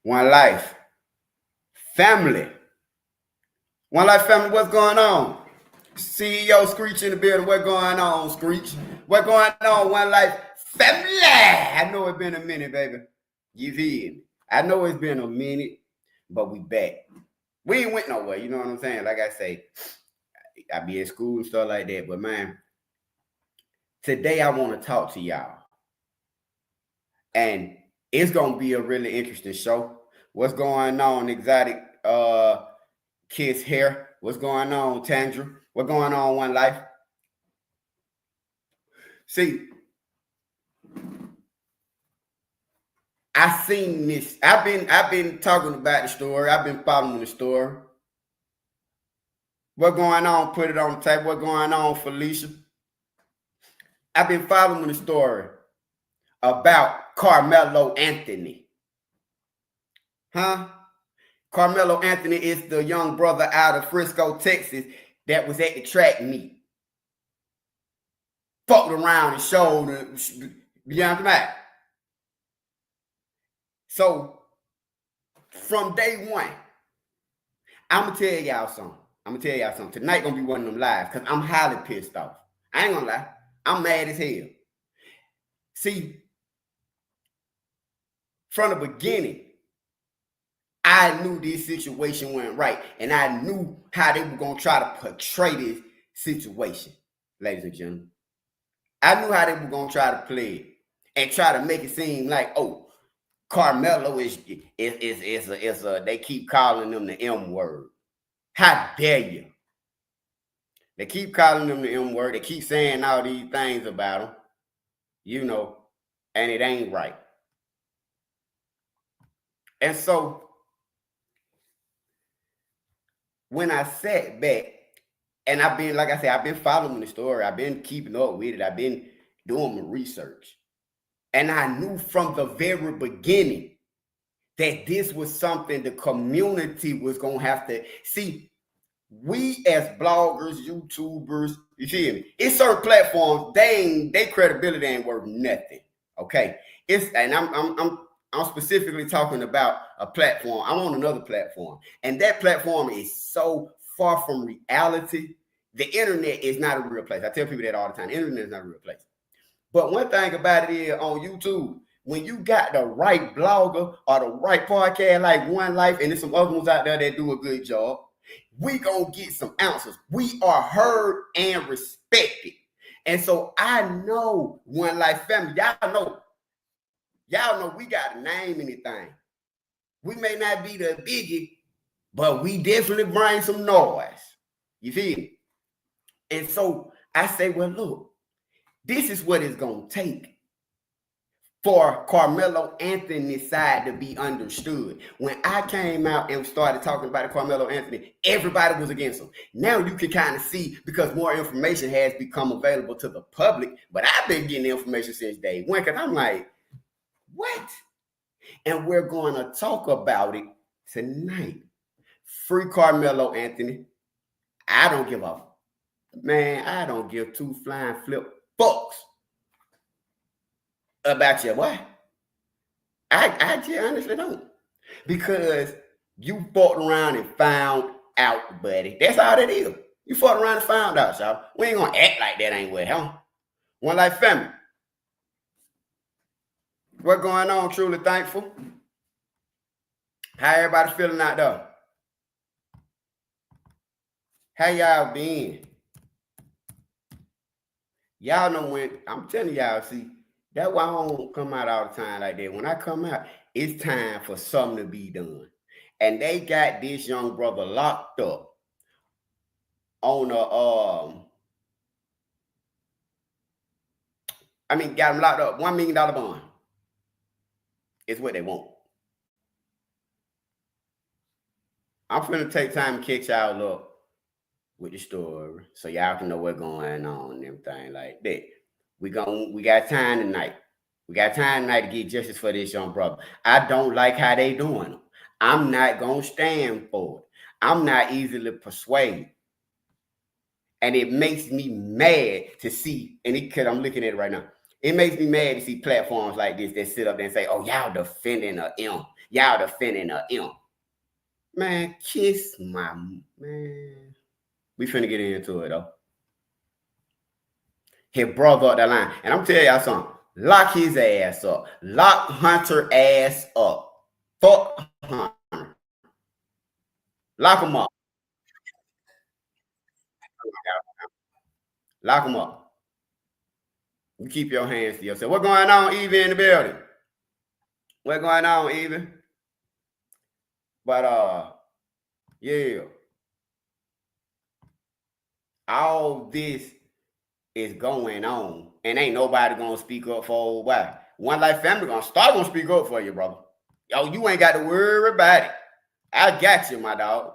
One life. Family. One life family, what's going on? CEO Screech in the building. What's going on, Screech? What's going on, One Life family? I know it's been a minute, baby. You feel me? I know it's been a minute, but we back. We ain't went nowhere, you know what I'm saying? Like I say, I be at school and stuff like that. But man, today I want to talk to y'all. And it's gonna be a really interesting show. What's going on, exotic kiss hair? What's going on, Tandra? What's going on, One Life? See, I seen this. I've been talking about the story. I've been following the story. What's going on? Put it on the table. What's going on, Felicia? I've been following the story about Carmelo Anthony. Huh? Carmelo Anthony is the young brother out of Frisco, Texas, that was at the track meet. Fucked around and showed beyond the map. So from day one, I'm gonna tell y'all something. Tonight gonna be one of them lives because I'm highly pissed off. I ain't gonna lie. I'm mad as hell. See, from the beginning, I knew this situation went right, and I knew how they were gonna try to portray this situation, ladies and gentlemen. I knew how they were gonna try to play it and try to make it seem like, oh, Carmelo is they keep calling them the M word. How dare you? They keep calling them the M word. They keep saying all these things about them, you know, and it ain't right. And so when I sat back, and I've been, like I said, I've been following the story. I've been keeping up with it. I've been doing my research. And I knew from the very beginning that this was something the community was going to have to see. We as bloggers, YouTubers, you feel me? It's certain platforms, they credibility ain't worth nothing. Okay. I'm specifically talking about a platform. I'm on another platform. And that platform is so far from reality. The internet is not a real place. I tell people that all the time. The internet is not a real place. But one thing about it is on YouTube, when you got the right blogger or the right podcast like One Life, and there's some other ones out there that do a good job, we gonna get some answers. We are heard and respected. And so I know One Life family, y'all know we got to name anything. We may not be the biggie, but we definitely bring some noise. You feel me? And so I say, well, look, this is what it's going to take for Carmelo Anthony's side to be understood. When I came out and started talking about Carmelo Anthony, everybody was against him. Now you can kind of see because more information has become available to the public, but I've been getting information since day one because I'm like, what? And we're going to talk about it tonight. Free Carmelo Anthony. I don't give two flying flip fucks about your what? I just honestly don't. Because you fought around and found out, buddy. That's all it is. You fought around and found out, y'all. We ain't gonna act like that ain't what, huh? One Life family. What going on? Truly thankful. How everybody feeling out there? How y'all been? Y'all know when I'm telling y'all, see, that's why I don't come out all the time like that. When I come out, it's time for something to be done. And they got this young brother locked up on got him locked up, $1 million bond. It's what they want. I'm finna take time to catch y'all up with the story so y'all can know what's going on and everything like that. We got time tonight. We got time tonight to get justice for this young brother. I don't like how they doing. I'm not gonna stand for it. I'm not easily persuaded. And it makes me mad to see, and because I'm looking at it right now, it makes me mad to see platforms like this that sit up there and say, oh, y'all defending a M. Y'all defending a imp. Man, kiss my man. We finna get into it though. His brother up the line. And I'm telling y'all something. Lock his ass up. Lock Hunter ass up. Fuck Hunter. Lock him up. Lock him up. You keep your hands to yourself. What's going on, Evie, in the building? What's going on, Evie? But yeah. All this is going on. And ain't nobody gonna speak up for old boy. One Life Family gonna speak up for you, brother. Yo, you ain't got to worry about it. I got you, my dog.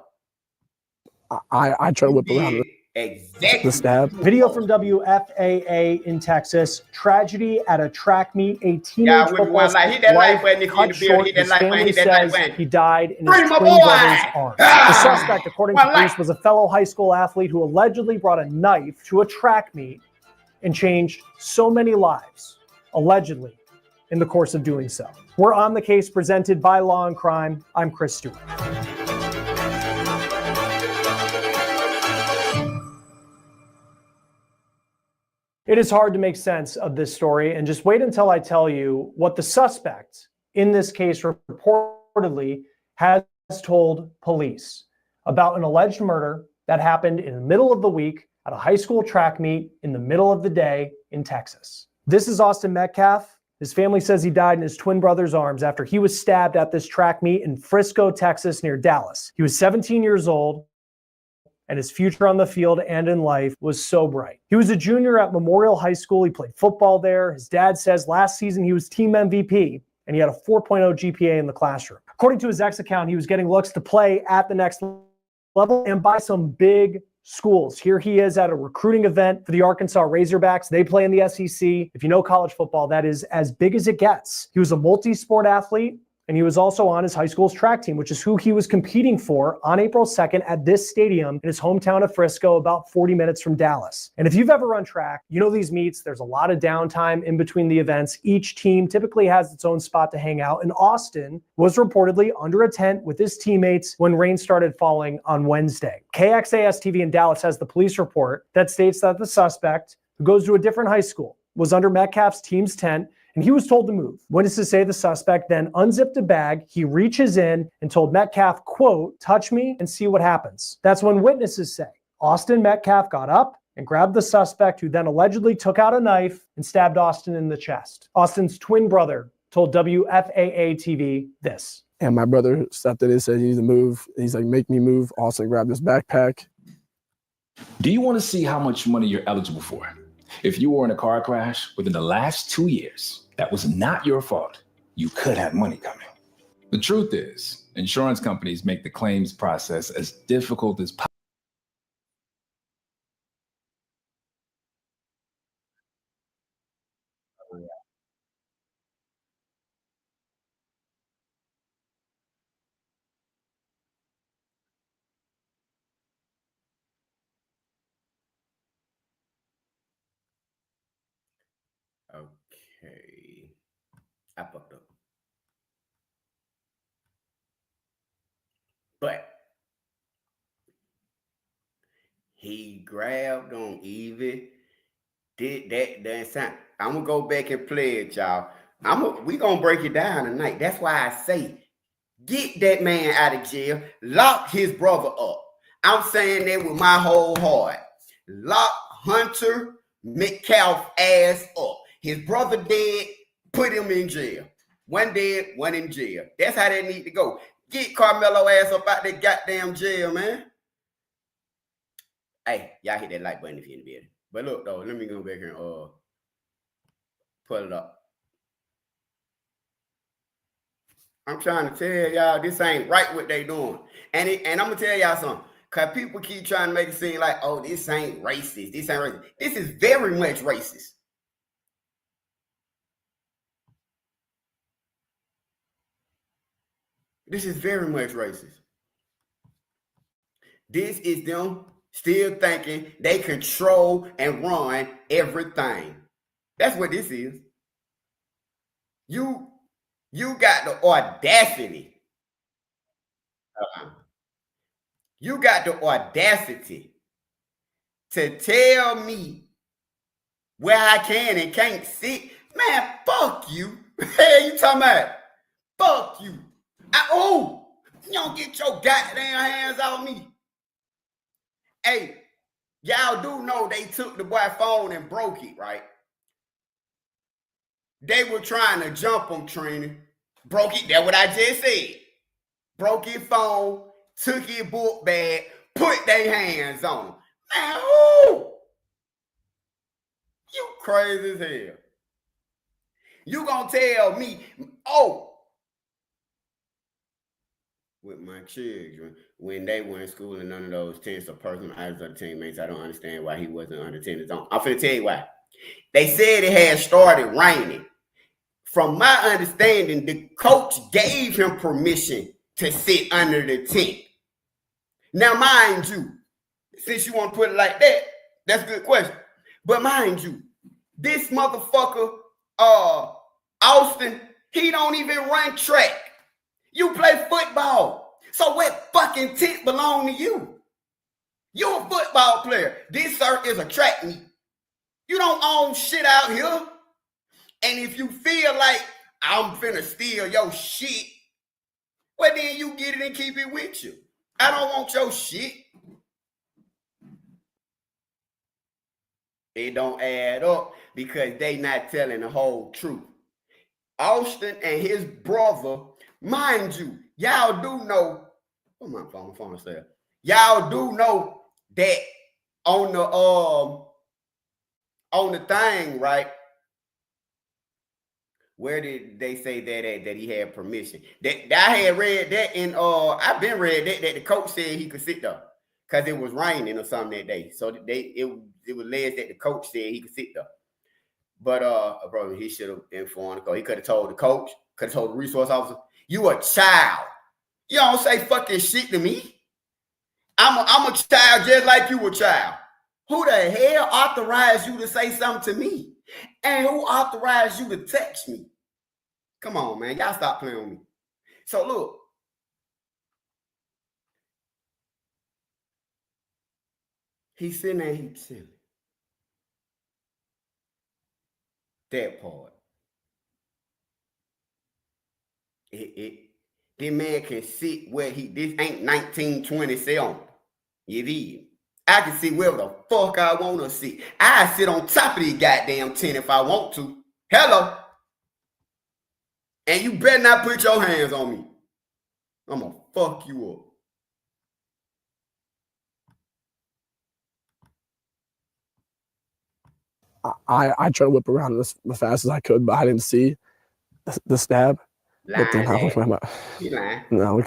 I try to whip around exactly the stab. Video from WFAA in Texas. Tragedy at a track meet. A teenage football life cut short. His family says he died in his twin brother's arms. The suspect, according to police, was a fellow high school athlete who allegedly brought a knife to a track meet and changed so many lives, allegedly, in the course of doing so. We're on the case presented by Law and Crime. I'm Chris Stewart. It is hard to make sense of this story, and just wait until I tell you what the suspect in this case reportedly has told police about an alleged murder that happened in the middle of the week at a high school track meet in the middle of the day in Texas. This is Austin Metcalf. His family says he died in his twin brother's arms after he was stabbed at this track meet in Frisco, Texas, near Dallas. He was 17 years old, and his future on the field and in life was so bright. He was a junior at Memorial High School. He played football there. His dad says last season he was team MVP, and he had a 4.0 GPA in the classroom. According to his ex account, he was getting looks to play at the next level and by some big schools. Here he is at a recruiting event for the Arkansas Razorbacks. They play in the SEC. If you know college football, that is as big as it gets. He was a multi-sport athlete, and he was also on his high school's track team, which is who he was competing for on April 2nd at this stadium in his hometown of Frisco, about 40 minutes from Dallas. And if you've ever run track, you know these meets, there's a lot of downtime in between the events. Each team typically has its own spot to hang out. And Austin was reportedly under a tent with his teammates when rain started falling on Wednesday. KXAS TV in Dallas has the police report that states that the suspect, who goes to a different high school, was under Metcalf's team's tent, and he was told to move. Witnesses say the suspect then unzipped a bag. He reaches in and told Metcalf, quote, "Touch me and see what happens." That's when witnesses say Austin Metcalf got up and grabbed the suspect, who then allegedly took out a knife and stabbed Austin in the chest. Austin's twin brother told WFAA TV this. And my brother stepped in and said, "You need to move." He's like, "Make me move." Austin grabbed his backpack. Do you want to see how much money you're eligible for? If you were in a car crash within the last 2 years, that was not your fault. You could have money coming. The truth is, insurance companies make the claims process as difficult as possible. Okay. I fucked up. But he grabbed on Evie, did that sound. I'm gonna go back and play it, y'all. We gonna break it down tonight. That's why I say get that man out of jail, lock his brother up. I'm saying that with my whole heart. Lock Hunter Metcalf ass up. His brother dead, put him in jail. One dead, one in jail. That's how they need to go. Get Carmelo ass up out that goddamn jail, man. Hey, y'all hit that like button if you're in the building. But look, though, let me go back here and pull it up. I'm trying to tell y'all this ain't right what they doing. And I'm going to tell y'all something. Because people keep trying to make it seem like, oh, this ain't racist. This ain't racist. This is very much racist. This is very much racist. This is them still thinking they control and run everything. That's what this is. You got the audacity You got the audacity to tell me where I can and can't sit. Man, fuck you. Hey, you talking about? Fuck you. You don't get your goddamn hands off me. Hey, y'all do know they took the boy phone and broke it, right? They were trying to jump him, Trina. Broke it. That's what I just said. Broke his phone, took his book bag, put their hands on him. Man, who? You crazy as hell. You gonna tell me, with my children, when they were in school and none of those tenants or personal items of the teammates, I don't understand why he wasn't under tenant zone. I'm finna tell you why. They said it had started raining. From my understanding, the coach gave him permission to sit under the tent. Now, mind you, since you want to put it like that, that's a good question. But mind you, this motherfucker, Austin, he don't even run track. You play football. So what fucking tent belong to you? You're a football player. This, sir, is a track meet. You don't own shit out here. And if you feel like I'm finna steal your shit, well, then you get it and keep it with you. I don't want your shit. It don't add up because they not telling the whole truth. Austin and his brother, mind you, y'all do know, oh, my phone is there. Y'all do know that on the thing, right? Where did they say that he had permission? That I had read that in I've been read that the coach said he could sit there because it was raining or something that day. So it was alleged that the coach said he could sit there. But bro, he should have informed the coach. He could have told the coach, could have told the resource officer, you a child. You don't say fucking shit to me. I'm a child just like you a child. Who the hell authorized you to say something to me? And who authorized you to text me? Come on, man. Y'all stop playing with me. So look. He's sitting there, he's chilling. That part. This man can sit where this ain't 1927. You did. I can sit wherever the fuck I want to sit. I sit on top of these goddamn tent if I want to. Hello. And you better not put your hands on me. I'm going to fuck you up. I tried to whip around as fast as I could, but I didn't see the stab. But then I look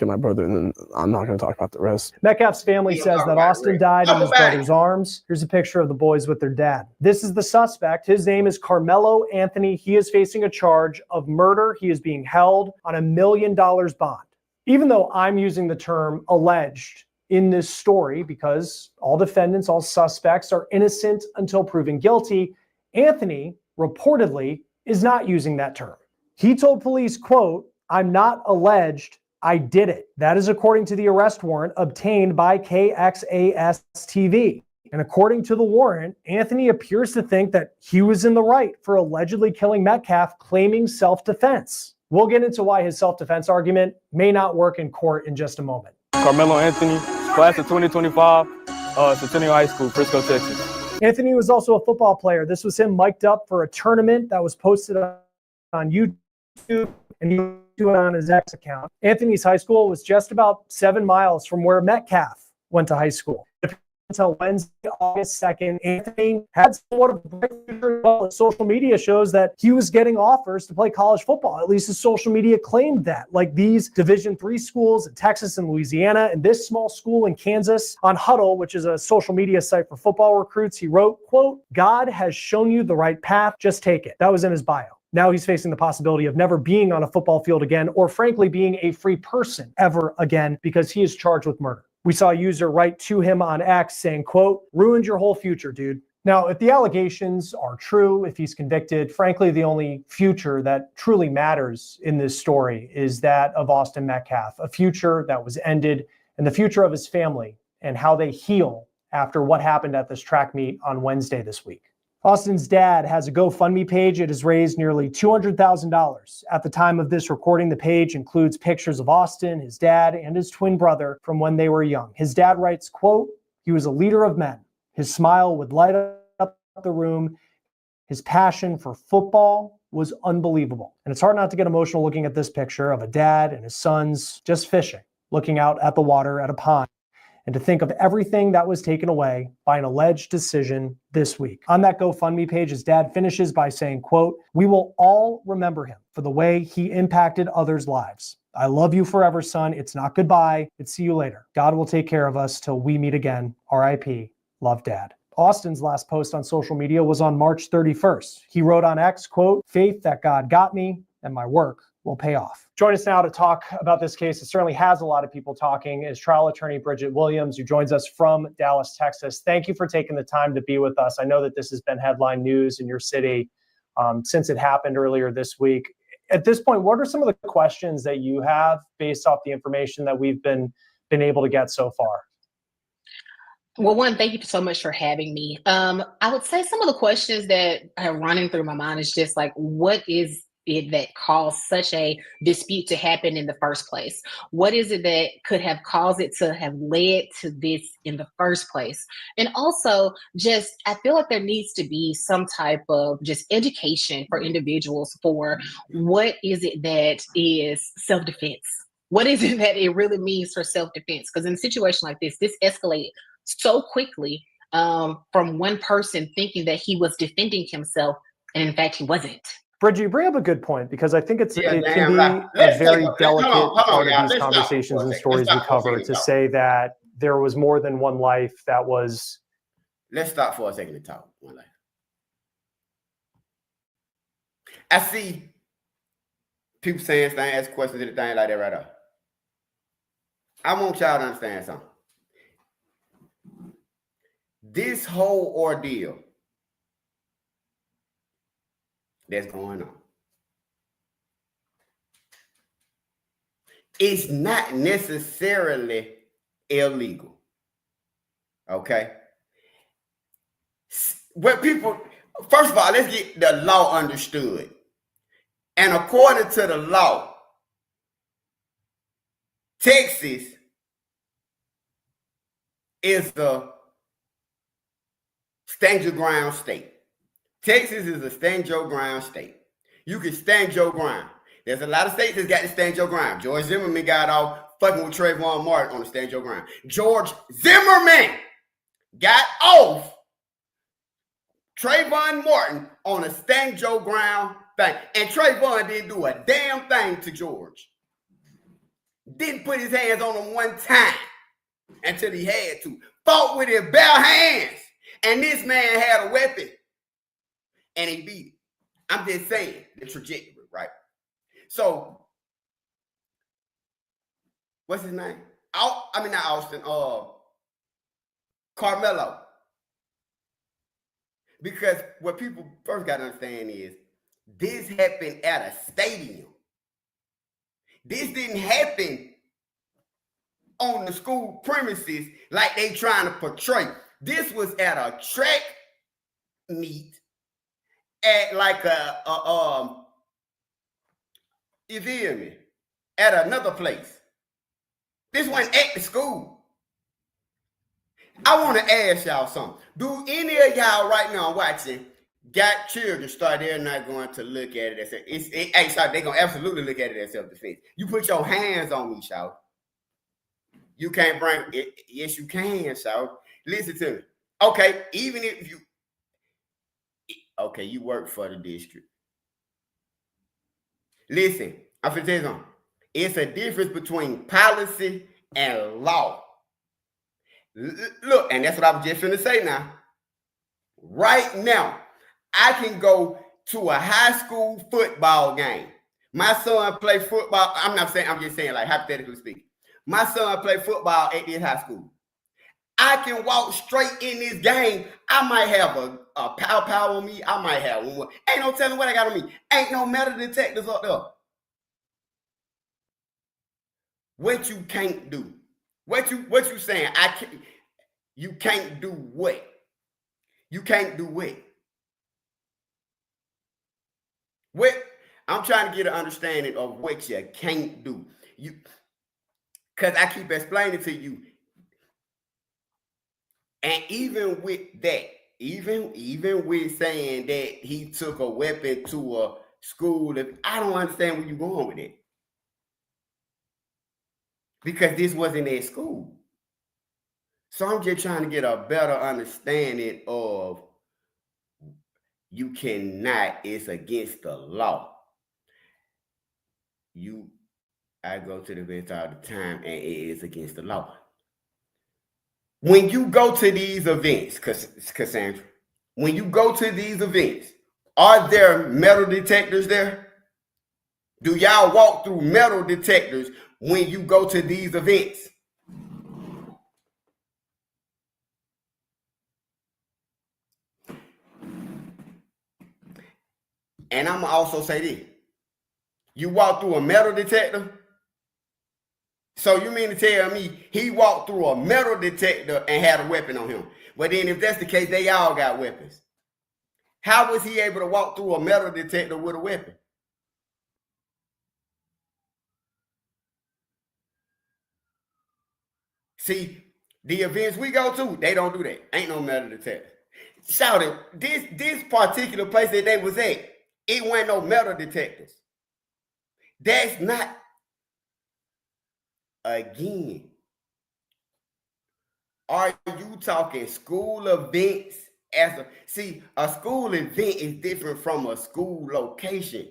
at my brother, and then I'm not going to talk about the rest. Metcalf's family says that Austin died in his brother's arms. Here's a picture of the boys with their dad. This is the suspect. His name is Carmelo Anthony. He is facing a charge of murder. He is being held on $1 million bond. Even though I'm using the term alleged in this story because all defendants, all suspects are innocent until proven guilty, Anthony reportedly is not using that term. He told police, quote, I'm not alleged, I did it. That is according to the arrest warrant obtained by KXAS-TV. And according to the warrant, Anthony appears to think that he was in the right for allegedly killing Metcalf, claiming self-defense. We'll get into why his self-defense argument may not work in court in just a moment. Carmelo Anthony, class of 2025, Centennial High School, Frisco, Texas. Anthony was also a football player. This was him mic'd up for a tournament that was posted on YouTube, and he do it on his X account. Anthony's high school was just about 7 miles from where Metcalf went to high school. Until Wednesday, August 2nd, Anthony had somewhat of a breakthrough. Well, social media shows that he was getting offers to play college football. At least his social media claimed that. Like these Division III schools in Texas and Louisiana, and this small school in Kansas. On Huddle, which is a social media site for football recruits, he wrote, quote, God has shown you the right path, just take it. That was in his bio. Now he's facing the possibility of never being on a football field again, or frankly being a free person ever again, because he is charged with murder. We saw a user write to him on X saying, quote, ruined your whole future, dude. Now, if the allegations are true, if he's convicted, frankly, the only future that truly matters in this story is that of Austin Metcalf, a future that was ended, and the future of his family and how they heal after what happened at this track meet on Wednesday this week. Austin's dad has a GoFundMe page. It has raised nearly $200,000. At the time of this recording, the page includes pictures of Austin, his dad, and his twin brother from when they were young. His dad writes, quote, "He was a leader of men. His smile would light up the room. His passion for football was unbelievable." And it's hard not to get emotional looking at this picture of a dad and his sons just fishing, looking out at the water at a pond, and to think of everything that was taken away by an alleged decision this week. On that GoFundMe page, his dad finishes by saying, quote, "We will all remember him for the way he impacted others' lives. I love you forever, son. It's not goodbye. It's see you later. God will take care of us till we meet again. RIP. Love, Dad." Austin's last post on social media was on March 31st. He wrote on X, quote, "Faith that God got me and my work will pay off." Join us now to talk about this case. It certainly has a lot of people talking, is trial attorney Bridget Williams, who joins us from Dallas, Texas. Thank you for taking the time to be with us. I know that this has been headline news in your city since it happened earlier this week. At this point, what are some of the questions that you have based off the information that we've been able to get so far? Well, one, thank you so much for having me. I would say some of the questions that are running through my mind is just like, what is it that caused such a dispute to happen in the first place? What is it that could have caused it to have led to this in the first place? And also, just I feel like there needs to be some type of just education for individuals for what is it that is self-defense? What is it that it really means for self-defense? Because in a situation like this escalated so quickly from one person thinking that he was defending himself, and in fact, he wasn't. Bridget, you bring up a good point, because I think it can be a very delicate part of these conversations and stories we cover to say that there was more than one life that was. Let's stop for a second to talk. One life. I see people saying things, ask questions, and things like that right up. I want y'all to understand something. This whole ordeal that's going on, it's not necessarily illegal. Okay? What people, first of all, let's get the law understood. And according to the law, Texas is the stand your ground state. Texas is a stand your ground state. You can stand your ground. There's a lot of states that got to stand your ground. George Zimmerman got off fucking with Trayvon Martin on the stand your ground. George Zimmerman got off Trayvon Martin on a stand your ground thing. And Trayvon didn't do a damn thing to George. Didn't put his hands on him one time until he had to. Fought with his bare hands. And this man had a weapon. And he beat it. I'm just saying the trajectory, right? So, what's his name? Not Austin, Carmelo. Because what people first got to understand is this happened at a stadium. This didn't happen on the school premises like they trying to portray. This was at a track meet at like you feel me? At another place. This wasn't at the school. I want to ask y'all something. Do any of y'all right now watching got children start they're not going to look at it as they're going to absolutely look at it as self-defense. You put your hands on me, shout. You can't bring it. Yes, you can, shout. Listen to me. Okay, even if you you work for the district. Listen, I'm finna tell you something. It's a difference between policy and law. Look, and that's what I was just finna say now. Right now, I can go to a high school football game. My son play football. I'm just saying, like hypothetically speaking. My son play football at this high school. I can walk straight in this game. I might have a pow on me. I might have one. Ain't no telling what I got on me. Ain't no metal detectors up there. What you can't do? What you saying? I can't. You can't do what? You can't do what? What? I'm trying to get an understanding of what you can't do. Because I keep explaining to you. And even with that, even with saying that he took a weapon to a school, I don't understand where you're going with it. Because this wasn't at school. So I'm just trying to get a better understanding of you cannot, it's against the law. I go to the events all the time and it is against the law. When you go to these events, Cassandra, when you go to these events, are there metal detectors there? Do y'all walk through metal detectors when you go to these events? And I'm gonna also say this. You walk through a metal detector? So you mean to tell me he walked through a metal detector and had a weapon on him? Well, then if that's the case, they all got weapons. How was he able to walk through a metal detector with a weapon? See, the events we go to, they don't do that. Ain't no metal detector. Shout it, this particular place that they was at, it wasn't no metal detectors. That's not, again, are you talking school events? A school event is different from a school location.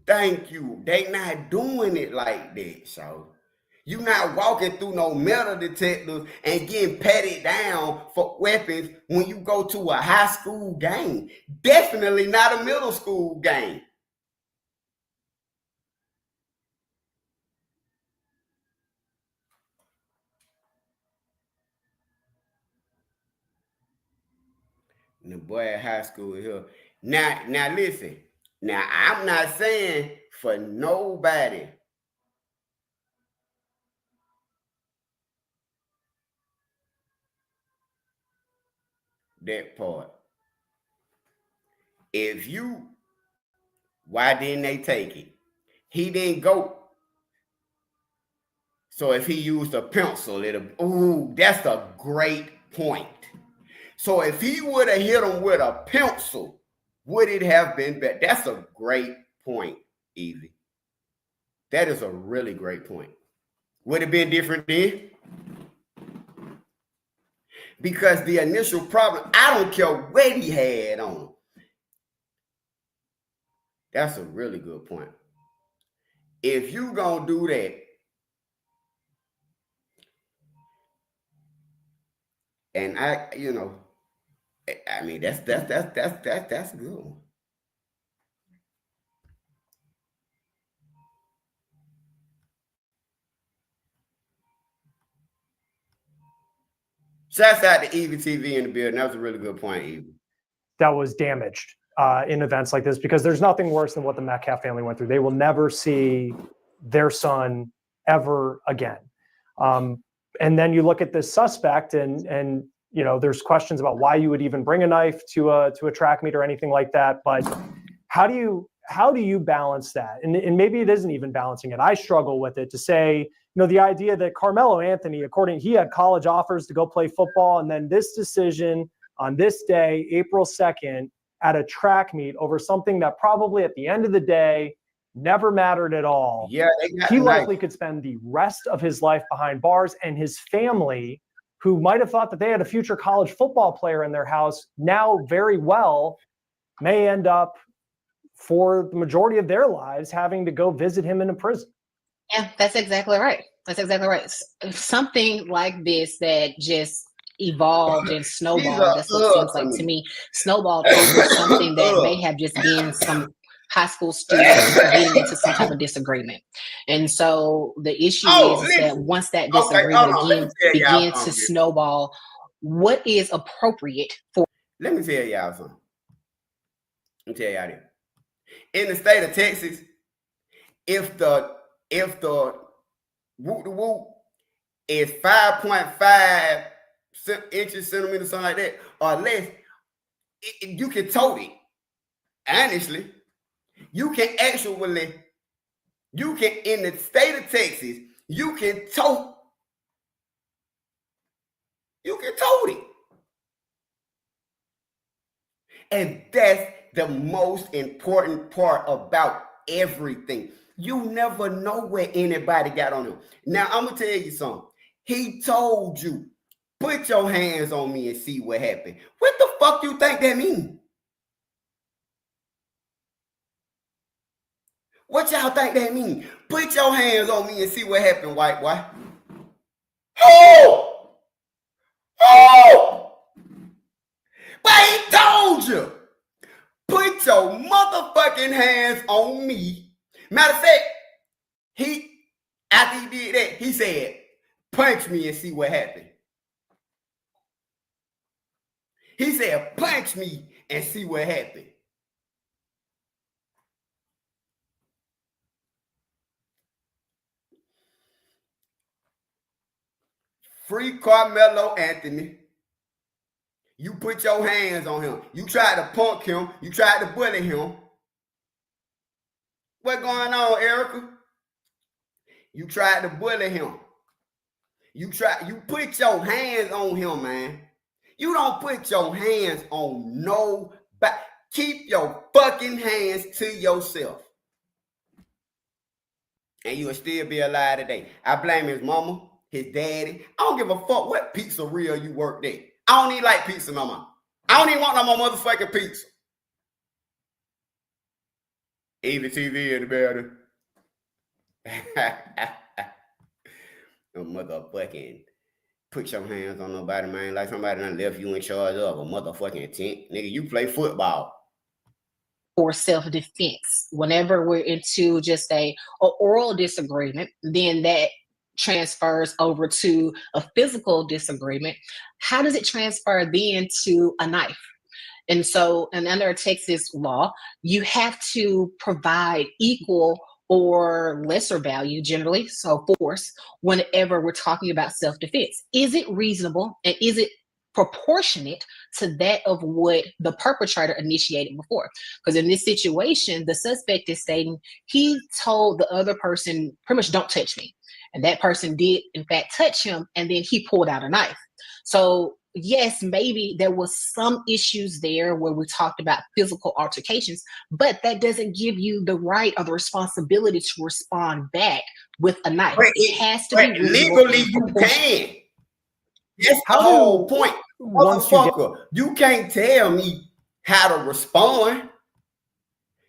Thank you. They not doing it like that, so you not walking through no metal detectors and getting patted down for weapons when you go to a high school game. Definitely not a middle school game. And the boy at high school here. Now listen. Now I'm not saying for nobody that part. Why didn't they take it? He didn't go. So if he used a pencil, that's a great point. So if he would have hit him with a pencil, would it have been better? That's a great point, Easy. That is a really great point. Would it have been different then? Because the initial problem, I don't care what he had on. That's a really good point. If you gonna do that, and I mean that's a good one. Shouts out to Evie TV in the building. That was a really good point, Evie. That was damaged in events like this, because there's nothing worse than what the Metcalf family went through. They will never see their son ever again. And then you look at this suspect, and there's questions about why you would even bring a knife to a track meet or anything like that. But how do you balance that? And maybe it isn't even balancing it. I struggle with it to say, the idea that Carmelo Anthony, he had college offers to go play football, and then this decision on this day, April 2nd, at a track meet over something that probably at the end of the day never mattered at all. Yeah, he likely could spend the rest of his life behind bars, and his family, who might have thought that they had a future college football player in their house, now very well may end up, for the majority of their lives, having to go visit him in a prison. Yeah, that's exactly right. That's exactly right. Something like this that just evolved and snowballed. That's what it seems like to me. Snowballed over something that may have just been some high school students getting into some type of disagreement. And so the issue is that once that disagreement begins to snowball, what is appropriate for? Let me tell y'all something. Let me tell y'all this. In the state of Texas, if the whoop the whoop is 5.5 inches, centimeters, something like that, or less, you can tote it. Honestly, you can in the state of Texas, you can tote it. And that's the most important part about everything. You never know where anybody got on him. Now, I'm going to tell you something. He told you, put your hands on me and see what happened. What the fuck you think that means? What y'all think that means? Put your hands on me and see what happened, white boy. Oh! Oh! But he told you. Put your motherfucking hands on me. Matter of fact, after he did that, he said, punch me and see what happened. He said, punch me and see what happened. Free Carmelo Anthony. You put your hands on him. You tried to punk him. You tried to bully him. What going on, Erica? You tried to bully him. You put your hands on him, man. You don't put your hands on nobody. Keep your fucking hands to yourself. And you will still be alive today. I blame his mama, his daddy. I don't give a fuck what pizzeria you worked at. I don't even like pizza no more. I don't even want no more motherfucking pizza. Even TV in the building. No motherfucking put your hands on nobody, man. Like somebody done left you in charge of a motherfucking tent. Nigga, you play football. For self-defense. Whenever we're into just a oral disagreement, then that transfers over to a physical disagreement. How does it transfer then to a knife? And so, and under Texas law, you have to provide equal or lesser value generally, so force, whenever we're talking about self-defense. Is it reasonable and is it proportionate to that of what the perpetrator initiated before? Because in this situation, the suspect is stating he told the other person pretty much don't touch me. And that person did in fact touch him, and then he pulled out a knife. So yes, maybe there was some issues there where we talked about physical altercations, but that doesn't give you the right or the responsibility to respond back with a knife. It has to be legally you can. That's the whole point. Motherfucker, you can't tell me how to respond.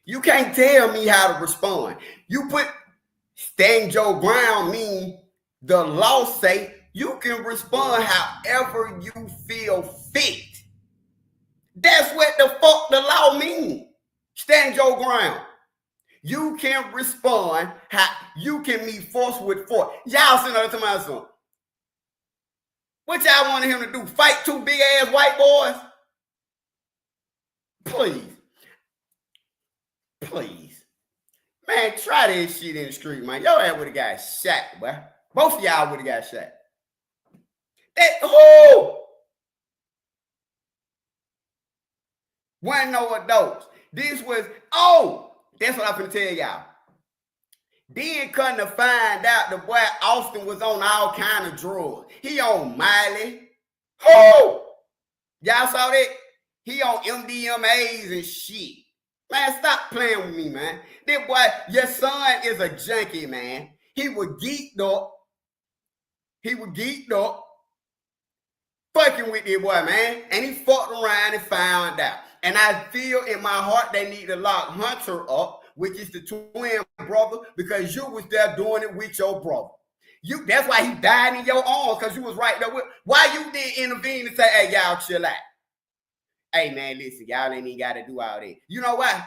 You can't tell me how to respond. You put stand your ground mean the law say you can respond however you feel fit. That's what the fuck the law means. Stand your ground. You can respond how you can meet force with force. Y'all sitting there to myself. What y'all wanted him to do? Fight two big ass white boys? Please. Please. Man, try this shit in the street, man. Your ass would have got shot, boy. Both of y'all would have got shot. Wasn't no adults. This was, that's what I'm finna tell y'all. Then come to find out the boy Austin was on all kind of drugs. He on Miley. Y'all saw that? He on MDMAs and shit. Man, stop playing with me, man. That boy, your son is a junkie, man. He was geeked up. Fucking with this boy, man. And he fucked around and found out. And I feel in my heart they need to lock Hunter up, which is the twin brother, because you was there doing it with your brother. That's why he died in your arms, because you was right there with. Why you didn't intervene and say, hey, y'all chill out? Hey, man, listen, y'all ain't even got to do all that. You know why?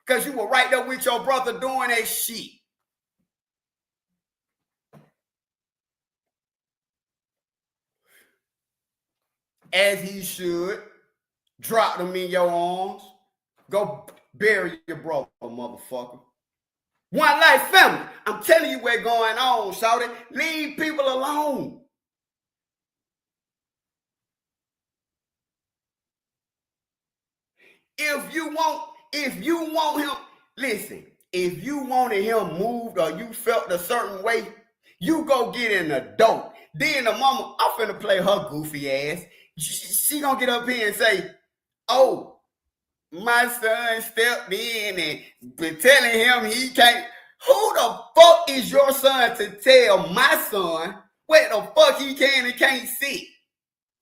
Because you were right there with your brother doing that shit. As he should. Drop them in your arms. Go bury your brother, motherfucker. One life family. I'm telling you what's going on, shawty. Leave people alone. If you want him, listen, if you wanted him moved or you felt a certain way, you go get an adult. Then the mama, I'm finna play her goofy ass. She gonna get up here and say, oh, my son stepped in and been telling him he can't. Who the fuck is your son to tell my son what the fuck he can and can't see?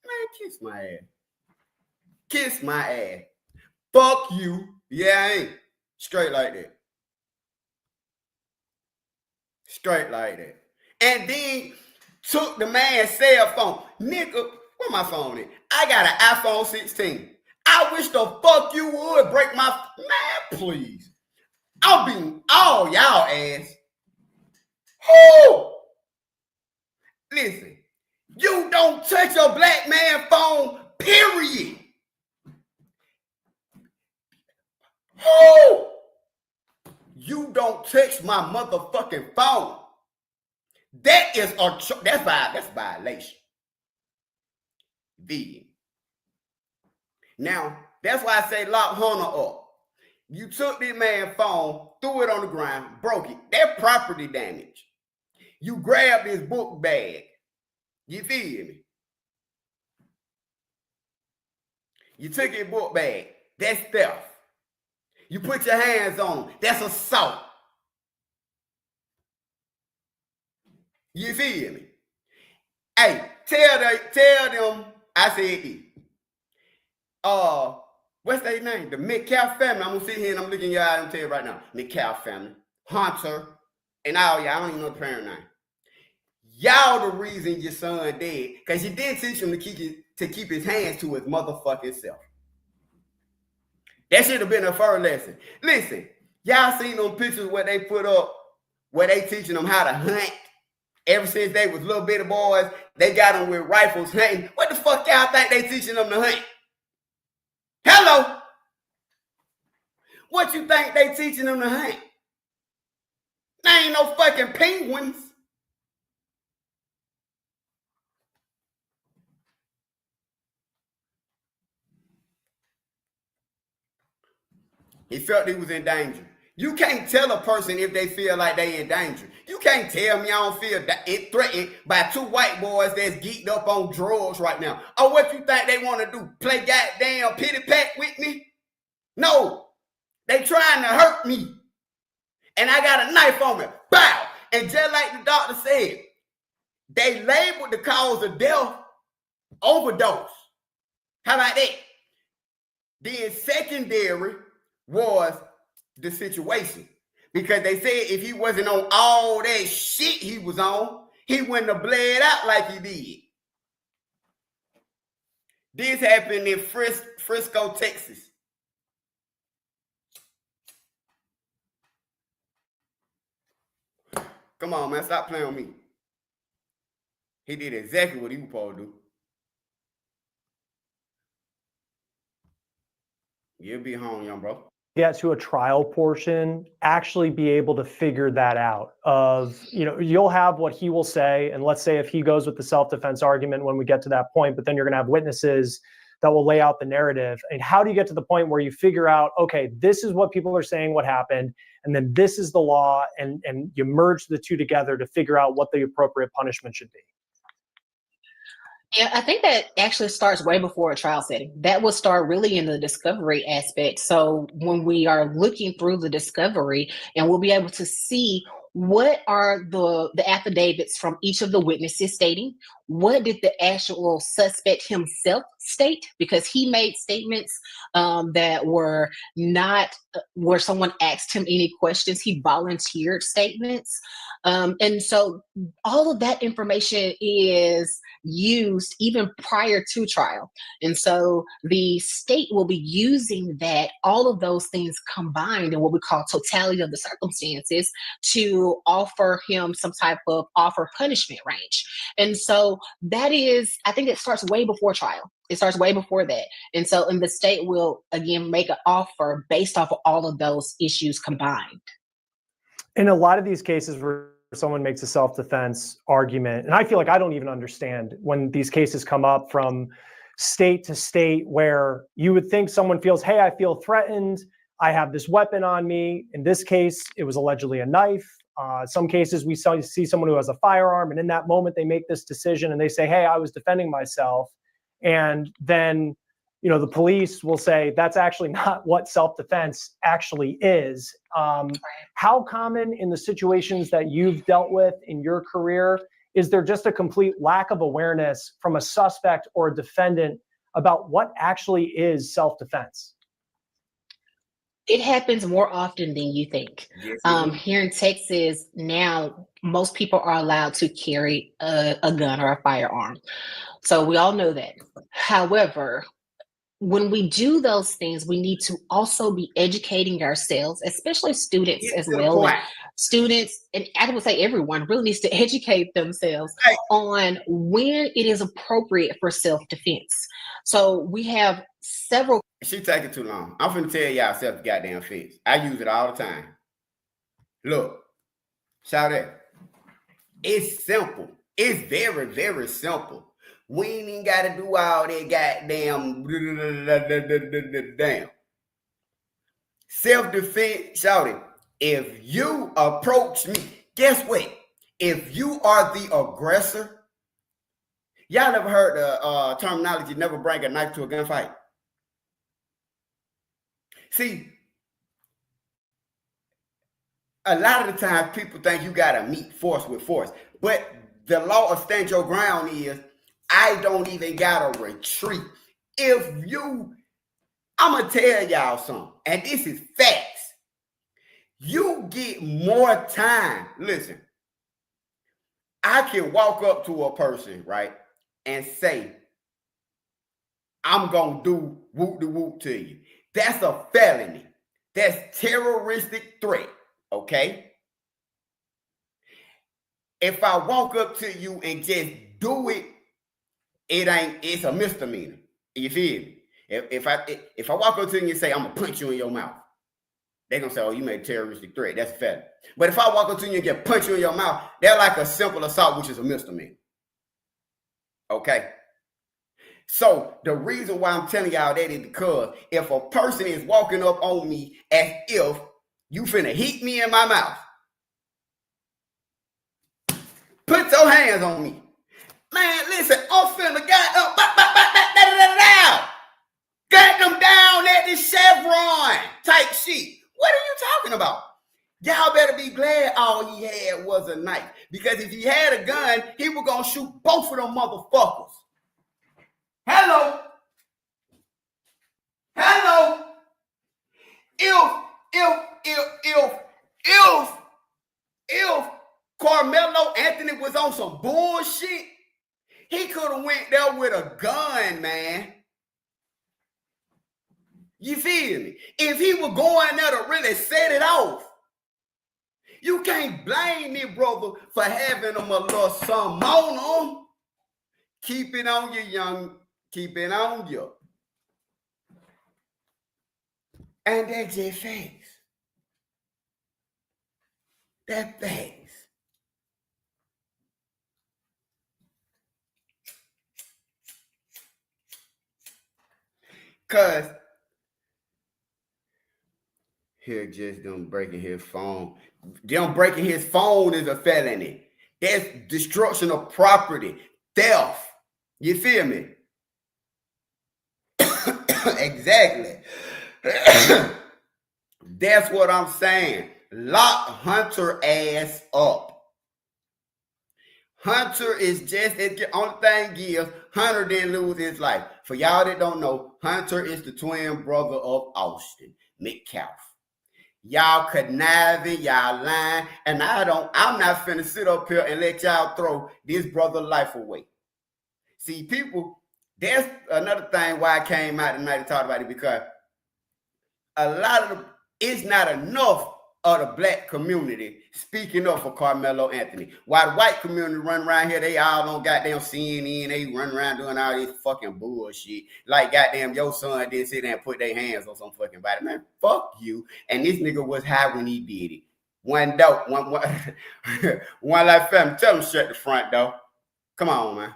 Man, kiss my ass. Kiss my ass. Fuck you. Yeah, I ain't. Straight like that. Straight like that. And then took the man's cell phone. Nigga, where my phone is? I got an iPhone 16. I wish the fuck you would break my... Man, please. I'll beat all y'all ass. Who? Listen, you don't touch a black man phone, period. Who? You don't touch my motherfucking phone. That's violation. Vegan. Now, that's why I say lock Hunter up. You took this man's phone, threw it on the ground, broke it. That's property damage. You grabbed his book bag. You feel me? You took his book bag. That's theft. You put your hands on him. That's assault. You feel me? Hey, tell them I said this. What's their name? The Metcalf family. I'm gonna sit here and I'm looking in your eyes and tell you right now. Metcalf family, Hunter, and all y'all. I don't even know the parent name. Y'all the reason your son dead, because you didn't teach him to keep his hands to his motherfucking self. That should have been a first lesson. Listen, y'all seen those pictures where they put up, where they teaching them how to hunt. Ever since they was little bitty boys, they got them with rifles hunting. What the fuck y'all think they teaching them to hunt? Hello? What you think they teaching them to hunt? There ain't no fucking penguins. He felt he was in danger. You can't tell a person if they feel like they in danger. You can't tell me I don't feel threatened by two white boys that's geeked up on drugs right now. Oh, what you think they want to do? Play goddamn pity pat with me? No. They trying to hurt me. And I got a knife on me. Bow. And just like the doctor said, they labeled the cause of death overdose. How about that? Then secondary was the situation, because they said if he wasn't on all that shit he was on, he wouldn't have bled out like he did. This happened in Frisco, Texas. Come on, man, stop playing with me. He did exactly what he was supposed to do. You'll be home, young bro. Get to a trial portion, actually be able to figure that out of, you'll have what he will say. And let's say if he goes with the self-defense argument when we get to that point, but then you're going to have witnesses that will lay out the narrative. And how do you get to the point where you figure out, okay, this is what people are saying, what happened, and then this is the law, and you merge the two together to figure out what the appropriate punishment should be? Yeah, I think that actually starts way before a trial setting. That will start really in the discovery aspect. So when we are looking through the discovery, and we'll be able to see what are the affidavits from each of the witnesses stating? What did the actual suspect himself state? Because he made statements that were not where someone asked him any questions. He volunteered statements. And so all of that information is used even prior to trial. And so the state will be using that, all of those things combined in what we call totality of the circumstances, to offer him some type of offer punishment range. And so that is, I think it starts way before trial. It starts way before that. And the state will again make an offer based off of all of those issues combined. In a lot of these cases where someone makes a self-defense argument, and I feel like I don't even understand when these cases come up from state to state, where you would think someone feels, hey, I feel threatened, I have this weapon on me. In this case, it was allegedly a knife. Some cases we see someone who has a firearm, and in that moment they make this decision and they say, hey, I was defending myself. And then, the police will say that's actually not what self-defense actually is. How common in the situations that you've dealt with in your career, is there just a complete lack of awareness from a suspect or a defendant about what actually is self-defense? It happens more often than you think. Here in Texas now, most people are allowed to carry a gun or a firearm. So we all know that. However, when we do those things, we need to also be educating ourselves, especially students as well. And students, and I would say everyone really needs to educate themselves on when it is appropriate for self-defense. So we have several. She taking too long. I'm finna tell y'all self-goddamn fence. I use it all the time. Look, shout out. It's simple. It's very, very simple. We ain't even got to do all that goddamn damn. Self-defense, shout it. If you approach me, guess what? If you are the aggressor, y'all ever heard the terminology, never bring a knife to a gunfight? See, a lot of the times people think you got to meet force with force, but the law of stand your ground is, I don't even got to retreat. I'm going to tell y'all something, and this is facts. You get more time. Listen, I can walk up to a person, right, and say, I'm going to do whoop-de-whoop to you. That's a felony. That's terroristic threat, okay? If I walk up to you and just do it, it's a misdemeanor. You feel me? If I walk up to you and say, I'm gonna punch you in your mouth, they're gonna say, oh, you made a terroristic threat. That's a felony. But if I walk up to you and get punch you in your mouth, they're like a simple assault, which is a misdemeanor. Okay. So the reason why I'm telling y'all that is because if a person is walking up on me as if you finna hit me in my mouth, put your hands on me. Man, listen, I'm finna got them down at the Chevron type shit. What are you talking about? Y'all better be glad all he had was a knife. Because if he had a gun, he was gonna shoot both of them motherfuckers. Hello. If Carmelo Anthony was on some bullshit, he could have went there with a gun, man. You feel me? If he was going there to really set it off, you can't blame me, brother, for having him a little something on him. Keep it on you, young. Keep it on you. And that's just facts. That's facts. Because here just them breaking his phone. Them breaking his phone is a felony. That's destruction of property, theft. You feel me? Exactly. That's what I'm saying. lock Hunter ass up. Hunter is just, the only thing is, Hunter didn't lose his life. For y'all that don't know, Hunter is the twin brother of Austin, Metcalf. Y'all conniving, y'all lying, and I'm not finna sit up here and let y'all throw this brother's life away. See, people, that's another thing why I came out tonight to talk about it, because a lot of it's not enough of the black community speaking up for Carmelo Anthony. While the white community run around here, they all on goddamn CNN, they run around doing all this fucking bullshit. Like goddamn your son didn't sit there and put their hands on some fucking body. Man, fuck you. And this nigga was high when he did it. One life family. Tell him shut the front door. Come on, man.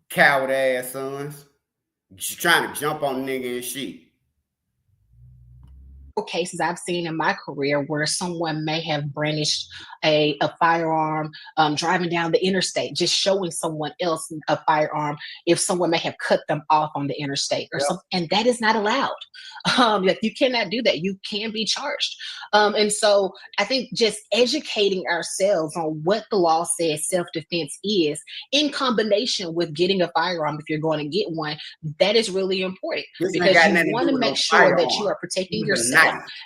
Coward ass sons. Just trying to jump on nigga and shit. Cases I've seen in my career where someone may have brandished a firearm driving down the interstate, just showing someone else a firearm if someone may have cut them off on the interstate or something, and that is not allowed. You cannot do that. You can be charged. And so I think just educating ourselves on what the law says self-defense is, in combination with getting a firearm if you're going to get one, that is really important, because you want to make sure that you are protecting yourself,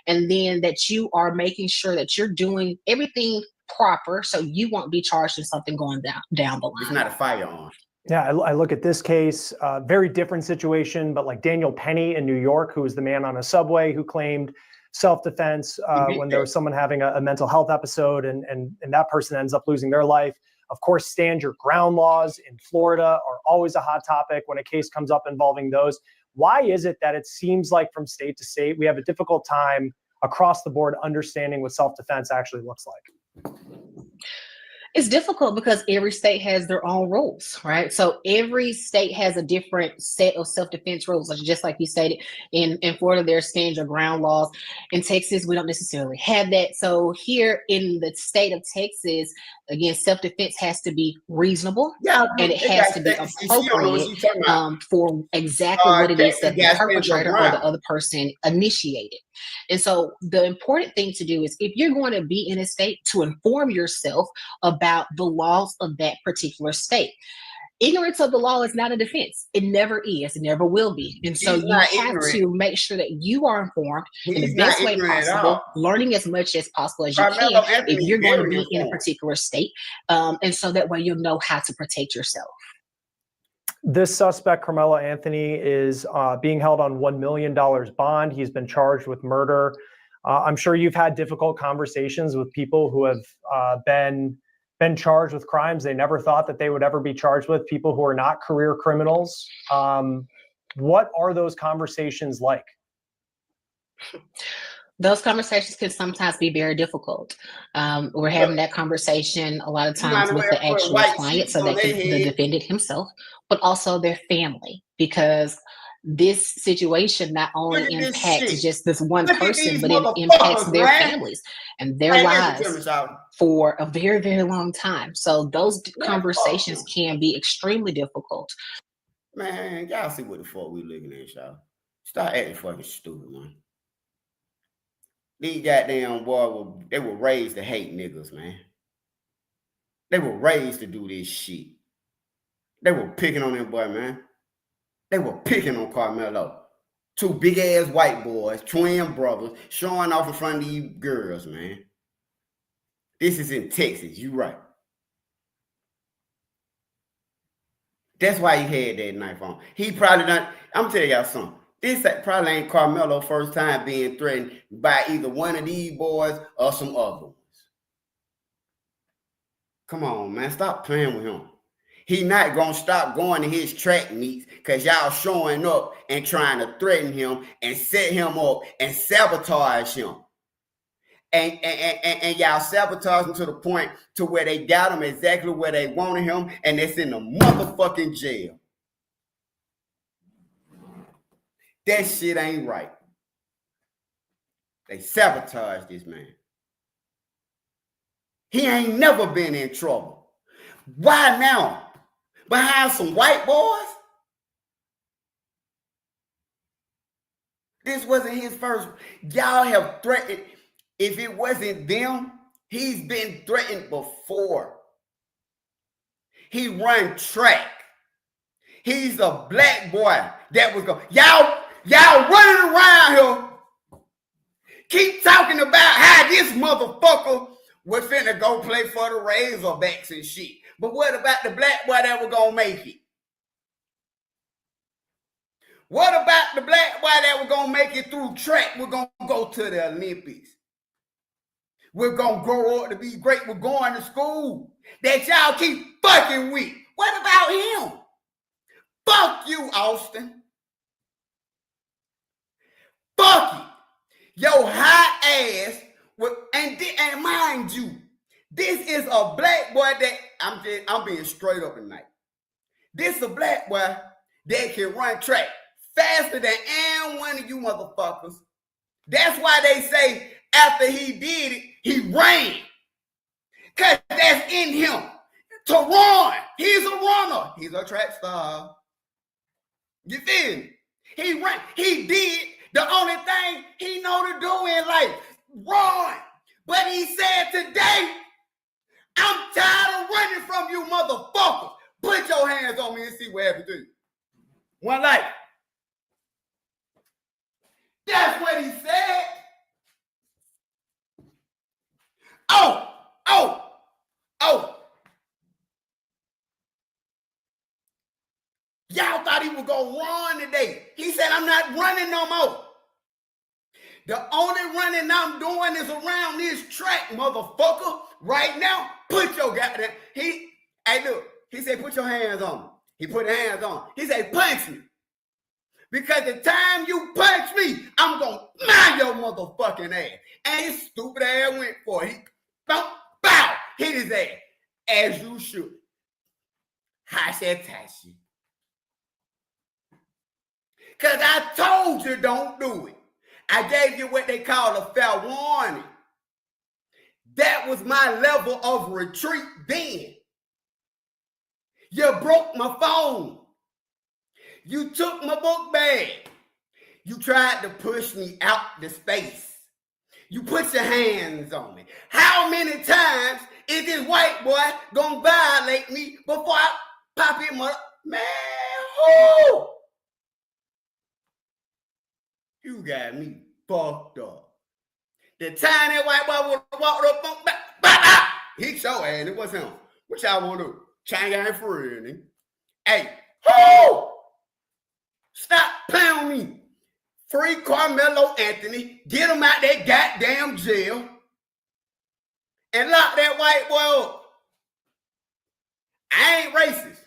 and then that you are making sure that you're doing everything proper so you won't be charged with something going down the line. It's not a firearm. Yeah, I look at this case, very different situation, but like Daniel Penny in New York, who was the man on a subway who claimed self-defense when there was someone having a mental health episode, and that person ends up losing their life. Of course, stand your ground laws in Florida are always a hot topic when a case comes up involving those. Why is it that it seems like from state to state, we have a difficult time across the board understanding what self-defense actually looks like? It's difficult because every state has their own rules, right? So every state has a different set of self-defense rules. Just like you stated, in Florida, there's stand your ground laws. In Texas, we don't necessarily have that. So here in the state of Texas, again, self-defense has to be reasonable, and it has to be appropriate for exactly what it is that the perpetrator or the other person initiated. And so the important thing to do is, if you're going to be in a state, to inform yourself about the laws of that particular state. Ignorance of the law is not a defense. It never is. It never will be. And so you have to make sure that you are informed in the best way possible, learning as much as possible as you can if you're going to be in a particular state. And so that way you'll know how to protect yourself. This suspect, Carmelo Anthony, is being held on $1 million bond. He's been charged with murder. I'm sure you've had difficult conversations with people who have been charged with crimes they never thought that they would ever be charged with, people who are not career criminals. What are those conversations like? Those conversations can sometimes be very difficult. We're having that conversation a lot of times with the actual client, so that can the defendant himself, but also their family, because this situation not only impacts just this one person, but it impacts their families and their lives for a very, very long time. So those conversations can be extremely difficult. Man, y'all see what the fuck we looking at, y'all. Stop acting fucking stupid, man. These goddamn boys, they were raised to hate niggas, man. They were raised to do this shit. They were picking on them boy, man. They were picking on Carmelo. Two big ass white boys, twin brothers, showing off in front of these girls, man. This is in Texas, you right. That's why he had that knife on. He probably done. I'm gonna tell y'all something. This probably ain't Carmelo's first time being threatened by either one of these boys or some other ones. Come on, man. Stop playing with him. He not going to stop going to his track meets because y'all showing up and trying to threaten him and set him up and sabotage him. And y'all sabotage him to the point to where they got him exactly where they wanted him, and it's in the motherfucking jail. That shit ain't right. They sabotaged this man. He ain't never been in trouble. Why now? Behind some white boys? This wasn't his first. Y'all have threatened. If it wasn't them, he's been threatened before. He run track. He's a black boy that was going. Y'all running around here. Keep talking about how this motherfucker was finna go play for the Razorbacks and shit. But what about the black boy that was gonna make it? What about the black boy that was gonna make it through track? We're gonna go to the Olympics. We're gonna grow up to be great. We're going to school that y'all keep fucking with. What about him? Fuck you, Austin. Fuck it. Your high ass, and mind you, this is a black boy that I'm being straight up tonight. This is a black boy that can run track faster than any one of you motherfuckers. That's why they say after he did it, he ran. Cause that's in him to run. He's a runner. He's a track star. You feel me? He ran. He did the only thing he know to do in life, run. But he said today, I'm tired of running from you motherfuckers. Put your hands on me and see what happens to you. One life. That's what he said. Oh. Y'all thought he was going to run today. He said, I'm not running no more. The only running I'm doing is around this track, motherfucker. Right now, put your goddamn... Hey, look. He said, put your hands on me. He put his hands on. He said, punch me. Because the time you punch me, I'm going to mind your motherfucking ass. And his stupid ass went for it. He bow, hit his ass. As you should. Hashitashi. Because I told you don't do it. I gave you what they call a fair warning. That was my level of retreat then. You broke my phone. You took my book bag. You tried to push me out the space. You put your hands on me. How many times is this white boy gonna violate me before I pop him up? Man, who? You got me fucked up. The time that white boy would have walked up on back, he so ass. It was him. What y'all want to do? Chang ain't free. Hey, who? Stop playing on me. Free Carmelo Anthony. Get him out that goddamn jail. And lock that white boy up. I ain't racist.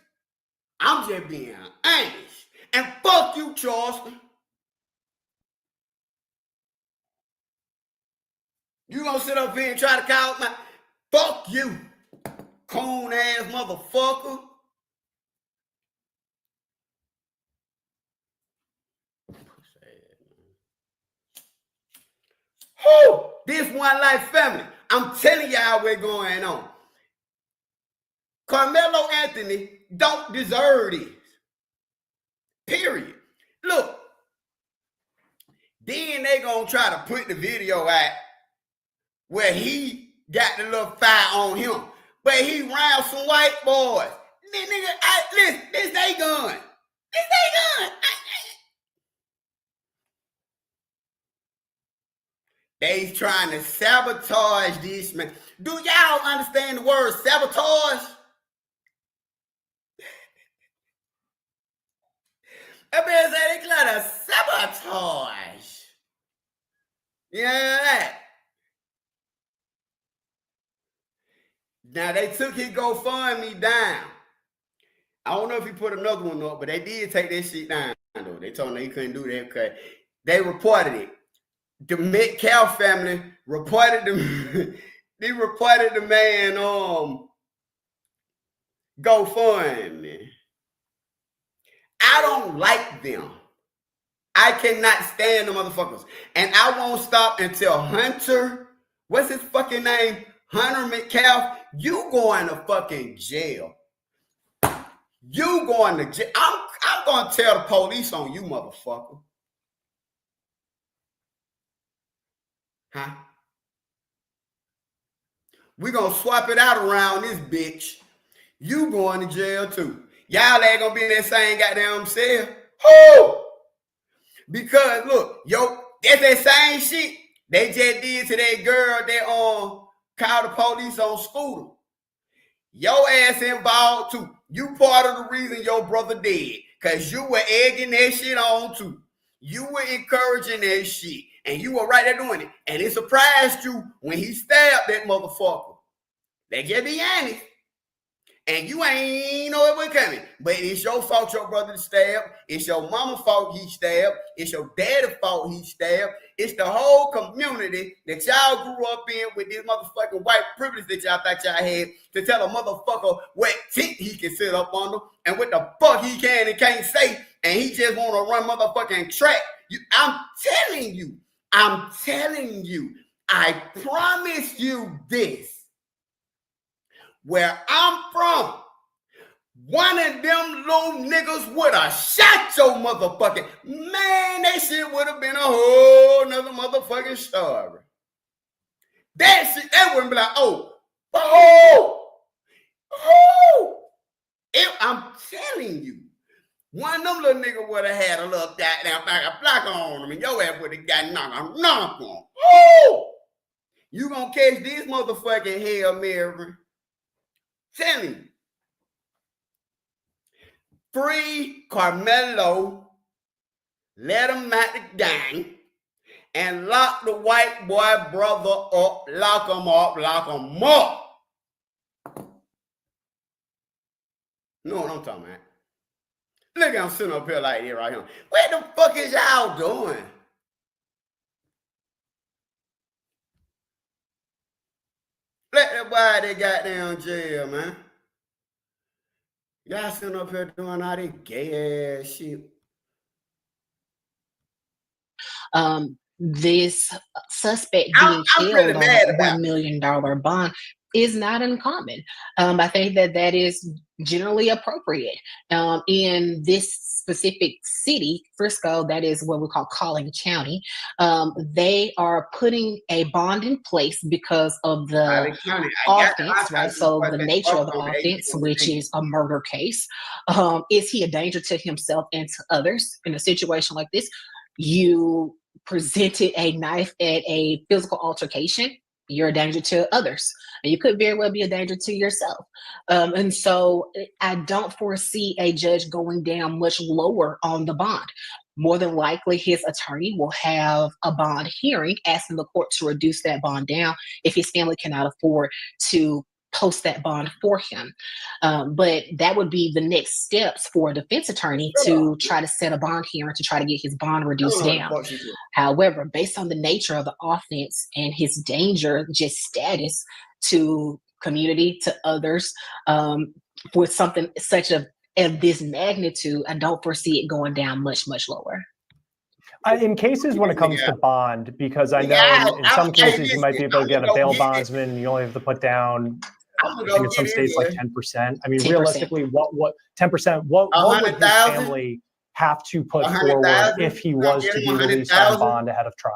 I'm just being honest. And fuck you, Charleston. You gonna sit up here and try to call my... Fuck you, coon ass motherfucker. Who? This one life family. I'm telling y'all what's going on. Carmelo Anthony don't deserve this. Period. Look. Then they gonna try to put the video out where he got the little fire on him. But he round some white boys. Listen, this they gun. This they gun. They trying to sabotage this, man. Do y'all understand the word sabotage? That man said they trying to sabotage. Yeah. Now they took his GoFundMe down. I don't know if he put another one up, but they did take that shit down, though. They told him he couldn't do that because they reported it. The Metcalf family reported the they reported the man GoFundMe. I don't like them. I cannot stand the motherfuckers. And I won't stop until Hunter, what's his fucking name? Hunter Metcalf, you going to fucking jail. You going to jail. I'm going to tell the police on you, motherfucker. Huh? We gonna swap it out around this bitch. You going to jail too. Y'all ain't gonna be in that same goddamn cell. Who? Because look, that's that same shit they just did to that girl that called the police on scooter. Your ass involved too. You part of the reason your brother dead. Cause you were egging that shit on too. You were encouraging that shit. And you were right there doing it. And it surprised you when he stabbed that motherfucker. Let's just be honest. And you ain't know it was coming. But it's your fault your brother stabbed. It's your mama's fault he stabbed. It's your daddy's fault he stabbed. It's the whole community that y'all grew up in with this motherfucking white privilege that y'all thought y'all had to tell a motherfucker what tent he can sit up under and what the fuck he can and can't say. And he just want to run motherfucking track. I'm telling you, I promise you this. Where I'm from, one of them little niggas would have shot your motherfucking man. That shit would have been a whole nother motherfucking story. That shit, that wouldn't be like, I'm telling you, one of them little niggas would have had a little goddamn block on him, and your ass would have got knocked on. You gonna catch this motherfucking Hail Mary? Tell me. Free Carmelo, let him out the gang, and lock the white boy brother up, lock him up. You know what I'm talking about? Look, I'm sitting up here like this right here. What the fuck is y'all doing? Let that boy that goddamn jail, man. Y'all sitting up here doing all this gay ass shit. This suspect being killed really on a $1 million bond is not uncommon. I think that is generally appropriate. In this specific city, Frisco, that is what we call Collin County, they are putting a bond in place because of the offense, right? So the nature of the offense, which is a murder case. Is he a danger to himself and to others in a situation like this? You presented a knife at a physical altercation, you're a danger to others. And you could very well be a danger to yourself. And so I don't foresee a judge going down much lower on the bond. More than likely, his attorney will have a bond hearing asking the court to reduce that bond down if his family cannot afford to post that bond for him. But that would be the next steps for a defense attorney to try to set a bond hearing to try to get his bond reduced down. However, based on the nature of the offense and his danger, just status to community, to others, with something such of this magnitude, I don't foresee it going down much lower. In cases when it comes to bond, because I know in some cases you might be able to get a bail bondsman, and you only have to put down, I think in some states like 10%. I mean, 10%. Realistically, what 10%? What would his family have to put forward if he was to be released on bond ahead of trial?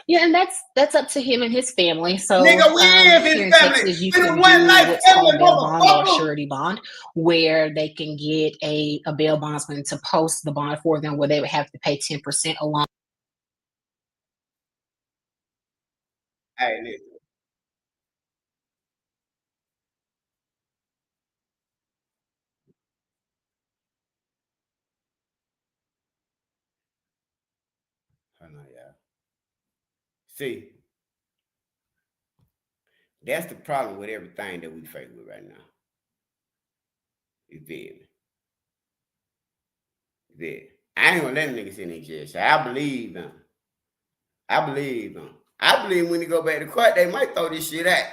Yeah, and that's up to him and his family. So nigga, here in Texas, you can do what's called a bail bond or a surety bond, where they can get a bail bondsman to post the bond for them, where they would have to pay 10% along. Hey, listen. Hold on, y'all. See, that's the problem with everything that we face with right now. You feel me? I ain't gonna let them niggas in their jail. So I believe them. I believe when they go back to court, they might throw this shit out.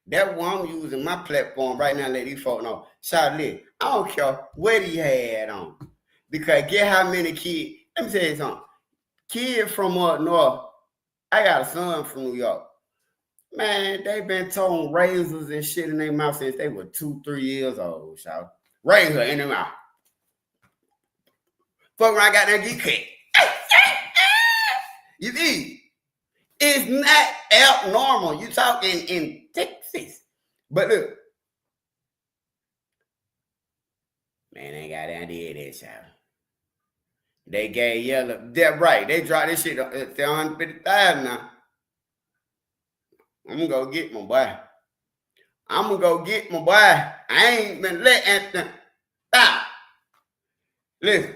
That's why I'm using my platform right now. Let these folks know. Charlie, I don't care what he had on, because get how many kids. Let me tell you something. Kids from up north. I got a son from New York. Man, they been throwing razors and shit in their mouth since they were 2-3 years old. So razor in their mouth. Fuck around, got that get cut. You see? It's not abnormal. You talking in Texas. But look. Man, they got down there that shot. They gave yellow. They're right. They dropped this shit at 150,000 now. I'm gonna go get my boy. I ain't been let Anthony stop. Listen.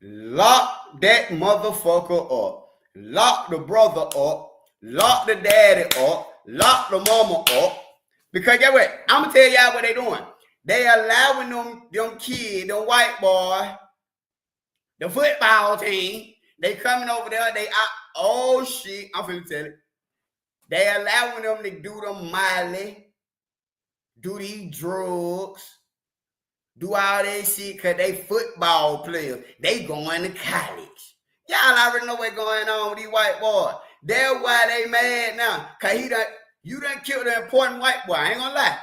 Lock that motherfucker up. Lock the brother up. Lock the daddy up. Lock the mama up. Because guess what? I'm gonna tell y'all what they doing. They allowing them kids, them white boy, the football team, they coming over there, they out. Oh shit, I'm finna tell it. They allowing them to do them Miley, do these drugs, do all that shit because they football players. They going to college. Y'all already know what's going on with these white boys. That's why they mad now. Because you done killed an important white boy. I ain't gonna lie.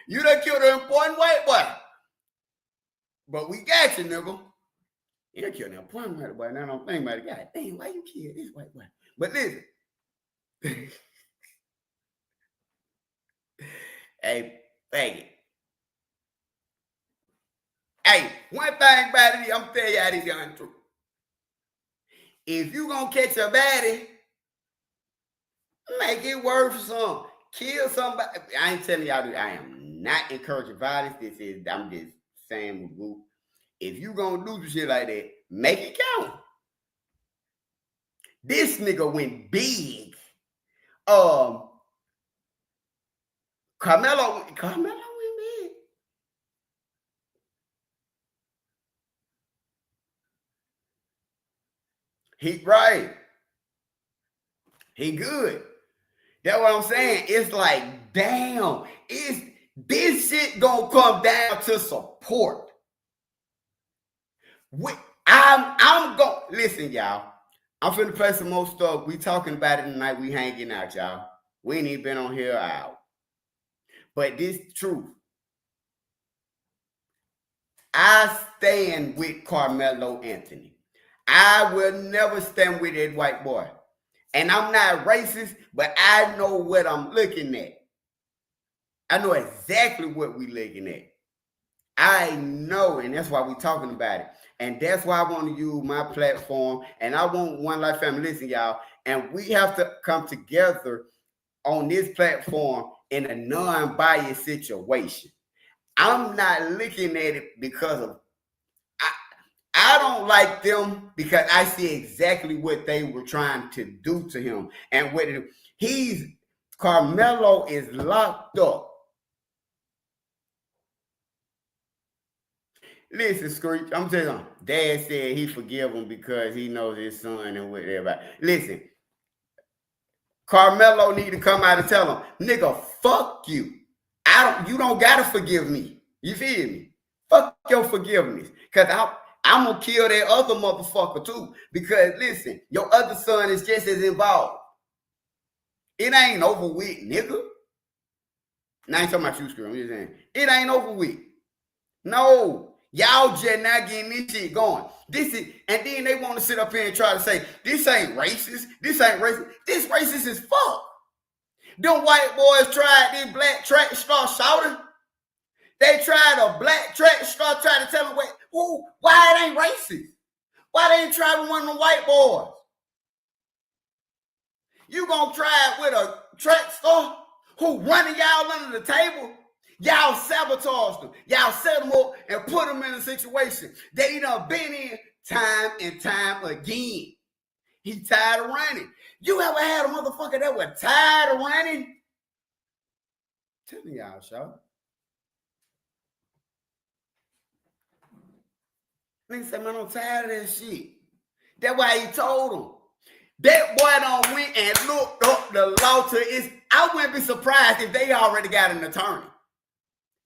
You done killed an important white boy. But we got you, nigga. You done killed an important white boy. Now I'm thinking about it. God damn, why you kill this white boy? But listen. Hey, faggot. Hey, one thing about it, I'm telling y'all this young truth. If you gonna catch a baddie, make it worth some. Kill somebody. I ain't telling y'all that. I am not encouraging violence. I'm just saying with group. If you gonna do some shit like that, make it count. This nigga went big. Carmelo went big. He right. He good. That's what I'm saying. It's like, damn, this shit gonna come down to support. I'm gonna listen, y'all. I'm finna play some more stuff. We talking about it tonight. We hanging out, y'all. We ain't even been on here out. But this truth. I stand with Carmelo Anthony. I will never stand with that white boy. And I'm not racist, but I know what I'm looking at. I know exactly what we looking at. I know, and that's why we're talking about it. And that's why I want to use my platform. And I want One Life Family. Listen, y'all. And we have to come together on this platform in a non-biased situation. I'm not looking at it because of I don't like them because I see exactly what they were trying to do to him. And what Carmelo is locked up. Listen, Screech, I'm telling you, Dad said he forgive him because he knows his son and whatever. Listen, Carmelo need to come out and tell him, nigga, fuck you. You don't gotta forgive me. You feel me? Fuck your forgiveness. Because I'm going to kill that other motherfucker too. Because, listen, your other son is just as involved. It ain't over with, nigga. Now, I ain't talking about you, Screw. I'm just saying. It ain't over with. No. Y'all just not getting this shit going. And then they want to sit up here and try to say, this ain't racist. This ain't racist. This racist as fuck. Them white boys tried this black track star shouting. They tried a black track star trying to tell them why it ain't racist. Why they ain't try with one of them white boys? You gonna try it with a track star who running y'all under the table? Y'all sabotage them. Y'all set them up and put them in a situation they done been in time and time again. He tired of running. You ever had a motherfucker that was tired of running? Tell me y'all, y'all. Nigga said, man, I'm tired of that shit. That's why he told him. That boy done went and looked up the law to his. I wouldn't be surprised if they already got an attorney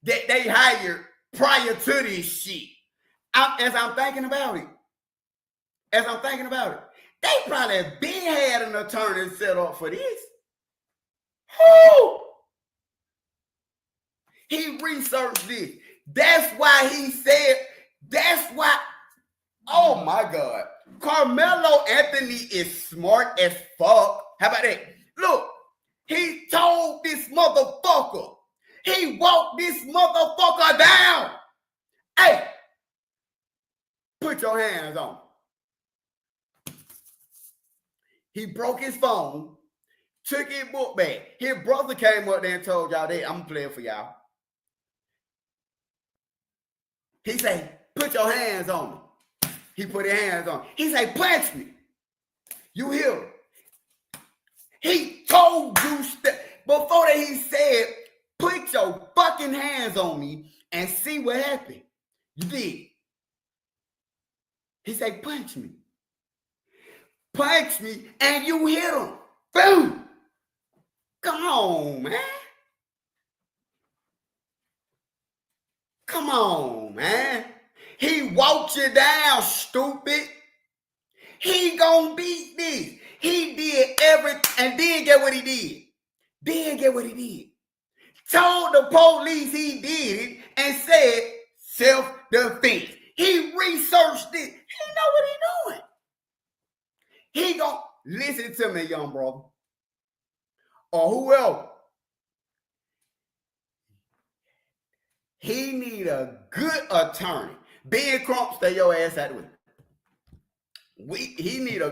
that they hired prior to this shit. As I'm thinking about it, they probably been had an attorney set up for this. Who? He researched this. That's why he said, that's why, oh Oh my God. Carmelo Anthony is smart as fuck. How about that? Look, he told this motherfucker. He walked this motherfucker down. Hey, put your hands on him. He broke his phone, took his book back. His brother came up there and told y'all that I'm playing for y'all. He said, put your hands on me. He put his hands on me. He said, punch me. You hear him? He told you before that he said, put your fucking hands on me and see what happened. You did. He said, punch me. Punch me, and you hit him. Boom. Come on, man. Come on, man. He walked you down, stupid. He gonna beat this. He did everything, and then get what he did. Told the police he did it and said self-defense. He researched it. He know what he doing. He gonna listen to me, young brother. Or whoever. He need a good attorney. Ben Crump, stay your ass out of the way. He need a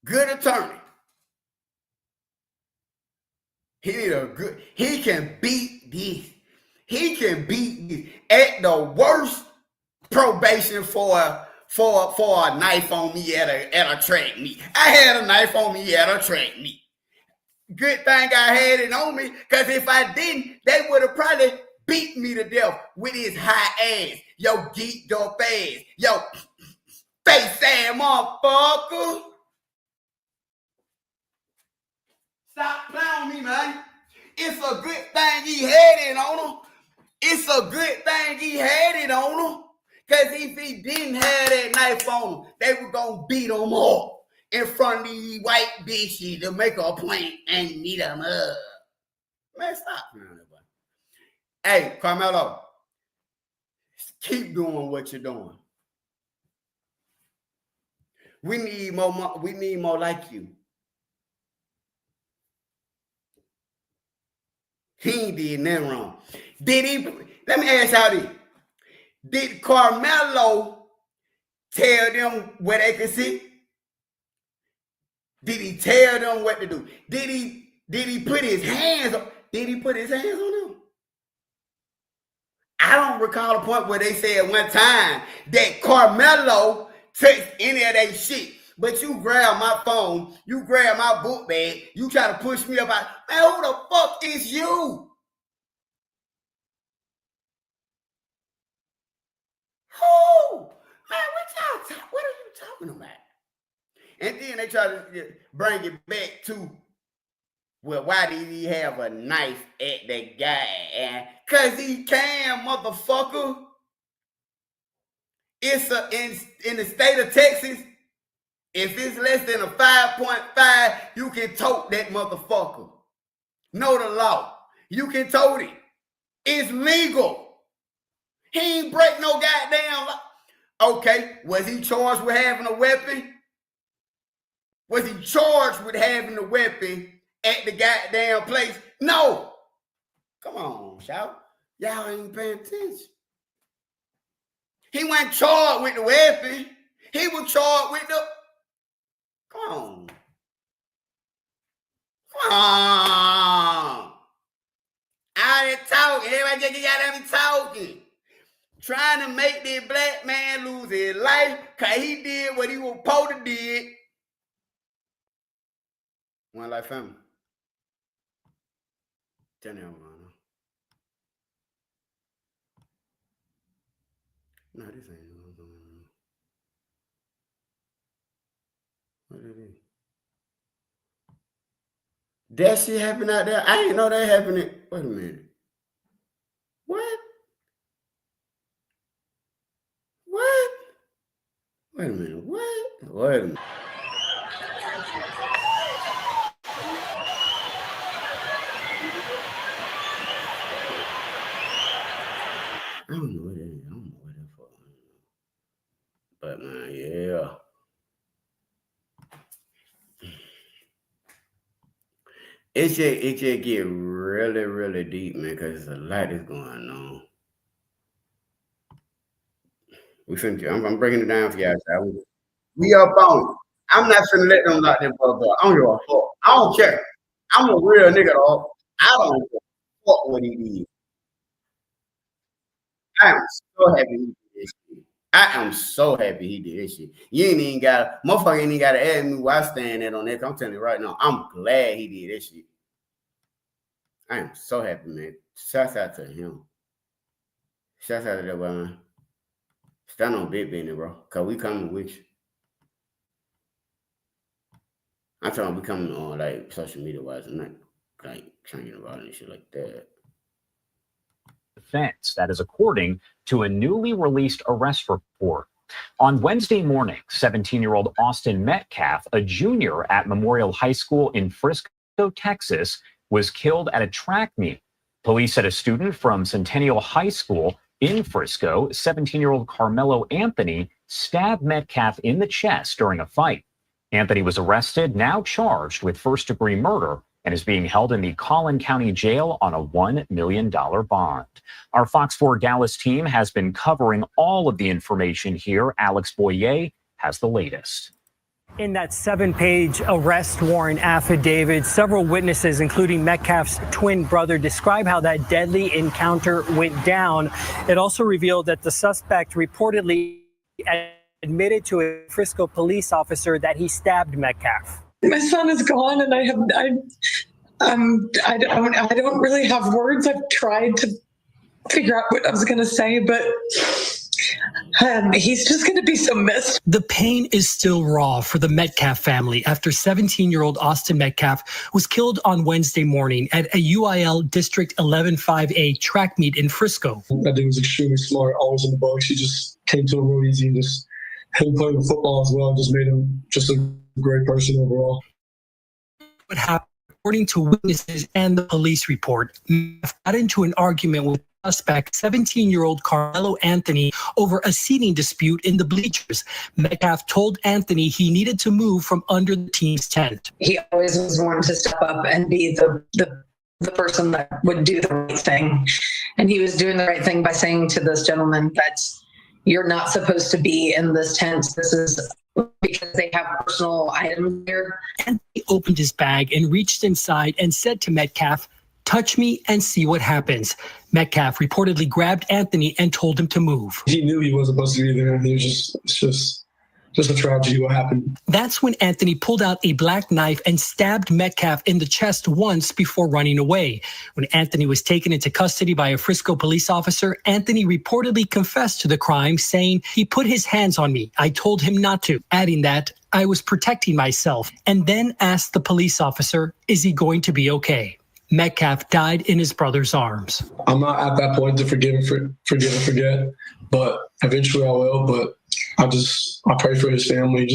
good attorney. He can beat this. He can beat this. At the worst, probation for a knife on me at a track meet. I had a knife on me at a track meet. Good thing I had it on me, because if I didn't, they would have probably beat me to death with his high ass. Yo, geeked up ass. Yo, face ass motherfucker. Stop playing with me, man. It's a good thing he had it on him. It's a good thing he had it on him. Because if he didn't have that knife on him, they were going to beat him up in front of these white bitches to make a point and meet him up. Man, stop. Hey, Carmelo, keep doing what you're doing. We need more like you. He ain't did nothing wrong. Let me ask y'all this. Did Carmelo tell them where they could see? Did he tell them what to do? Did he put his hands on? Did he put his hands on them? I don't recall a point where they said one time that Carmelo touched any of that shit. But you grab my phone, you grab my book bag, you try to push me up. Man, who the fuck is you? Who? Man, what are you talking about? And then they try to bring it back to, well, why did he have a knife at the guy? And because he can, motherfucker. It's in the state of Texas, if it's less than a 5.5, you can tote that motherfucker. Know the law. You can tote it. It's legal. He ain't break no goddamn law. Okay, was he charged with having a weapon? Was he charged with having a weapon at the goddamn place? No. Come on, shout. Y'all ain't paying attention. He wasn't charged with the weapon. He was charged with the... Come on. Come on. I ain't talking. Everybody just gotta be talking. Trying to make this black man lose his life because he did what he was supposed to do. One life family. Tell them, no, this ain't what's going on. What is it? That shit happened out there. I didn't know that happening. Wait a minute. What? What? Wait a minute. What? Wait a minute. I don't know what that is. I don't know what that for. But man, yeah. It just get really, really deep, man, because there's a lot is going on. I'm breaking it down for y'all. We up on it. I'm not finna let them lock them brother up. I don't give a fuck. I don't care. I'm a real nigga, dog. I don't give a fuck what he did. I am so happy he did this shit. I am so happy he did this shit. You ain't even got motherfucker ain't even gotta ask me where I stand at on that. I'm telling you right now, I'm glad he did this shit. I am so happy, man. Shouts out to him. Shouts out to that boy, man. Stand on big business, bro. Cause we coming with you. I'm talking about becoming on like social media wise and not like trying to get involved in shit like that. Defense, that is according to a newly released arrest report. On Wednesday morning, 17-year-old Austin Metcalf, a junior at Memorial High School in Frisco, Texas, was killed at a track meet. Police said a student from Centennial High School in Frisco, 17-year-old Carmelo Anthony, stabbed Metcalf in the chest during a fight. Anthony was arrested, now charged with first-degree murder, and is being held in the Collin County Jail on a $1 million bond. Our Fox 4 Dallas team has been covering all of the information here. Alex Boyer has the latest. In that 7-page arrest warrant affidavit, several witnesses, including Metcalf's twin brother, describe how that deadly encounter went down. It also revealed that the suspect reportedly admitted to a Frisco police officer that he stabbed Metcalf. My son is gone, and I don't really have words. I've tried to figure out what I was going to say, but he's just going to be so missed. The pain is still raw for the Metcalf family after 17-year-old Austin Metcalf was killed on Wednesday morning at a UIL District 11-5A track meet in Frisco. That dude was extremely smart, always in the box. He just came to him real easy, and just him playing football as well just made him just a great person overall. What happened, according to witnesses and the police report, Metcalf got into an argument with suspect 17-year-old Carmelo Anthony over a seating dispute in the bleachers. Metcalf told Anthony he needed to move from under the team's tent. He always was wanting to step up and be the person that would do the right thing. And he was doing the right thing by saying to this gentleman that you're not supposed to be in this tent. This is because they have personal items here. Anthony opened his bag and reached inside and said to Metcalf, "Touch me and see what happens." Metcalf reportedly grabbed Anthony and told him to move. He knew he wasn't supposed to be there. He was just a tragedy what happened. That's when Anthony pulled out a black knife and stabbed Metcalf in the chest once before running away. When Anthony was taken into custody by a Frisco police officer, Anthony reportedly confessed to the crime, saying, "He put his hands on me. I told him not to," adding that, "I was protecting myself," and then asked the police officer, "Is he going to be okay?" Metcalf died in his brother's arms. I'm not at that point to forgive and forget, but eventually I will. But I pray for his family.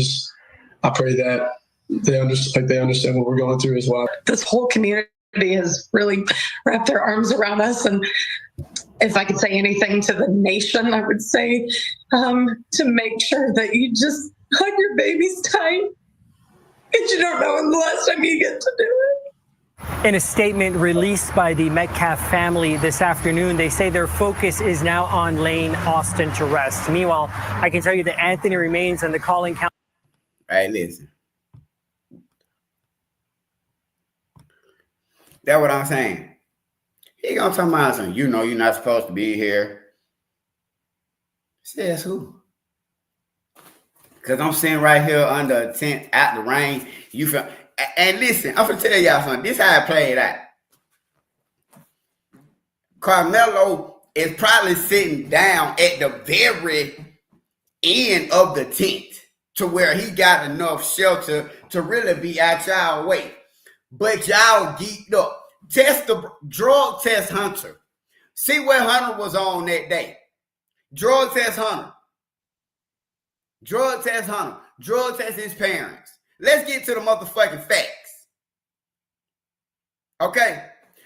I pray that they understand what we're going through as well. This whole community has really wrapped their arms around us. And if I could say anything to the nation, I would say to make sure that you just hug your babies tight, because you don't know when the last time you get to do it. In a statement released by the Metcalf family this afternoon, they say their focus is now on laying Austin to rest. Meanwhile, I can tell you that Anthony remains in the Collin County. All right, listen. That's what I'm saying. He gonna talk about something. You know you're not supposed to be here. Says who? Because I'm sitting right here under a tent out the rain. You feel. And listen, I'm gonna tell y'all something. This is how it played out. Carmelo is probably sitting down at the very end of the tent to where he got enough shelter to really be out y'all way. But y'all geeked up. Test the drug test Hunter. See where Hunter was on that day. Drug test Hunter. Drug test Hunter. Drug test his parents. Let's get to the motherfucking facts. Okay?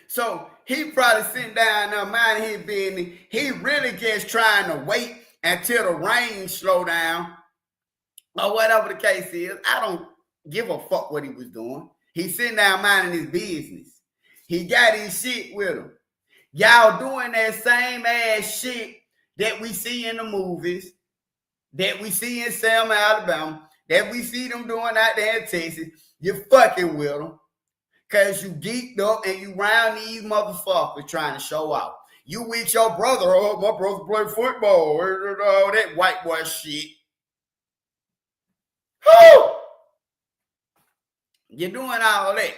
So he probably sitting down there minding his business. He really just trying to wait until the rain slow down or whatever the case is. I don't give a fuck what he was doing. He's sitting down minding his business. He got his shit with him. Y'all doing that same ass shit that we see in the movies, that we see in Selma, Alabama, that we see them doing out there in Texas. You're fucking with them because you geeked up and you round these motherfuckers trying to show out. You with your brother, oh, my brother play football, all that white boy shit. Woo! You're doing all that.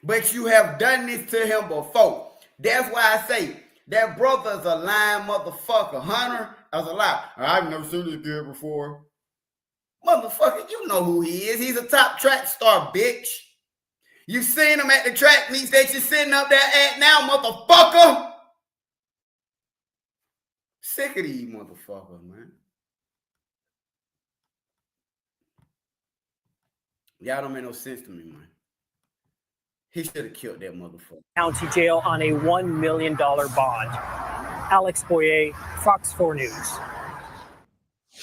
But you have done this to him before. That's why I say that brother's a lying motherfucker. Hunter is a lie. I've never seen this kid before. Motherfucker, you know who he is. He's a top track star, bitch. You seen him at the track meets that you're sitting up there at now, motherfucker. Sick of these motherfuckers, man. Y'all don't make no sense to me, man. He should have killed that motherfucker. County jail on a $1 million bond. Alex Boyer, Fox 4 News.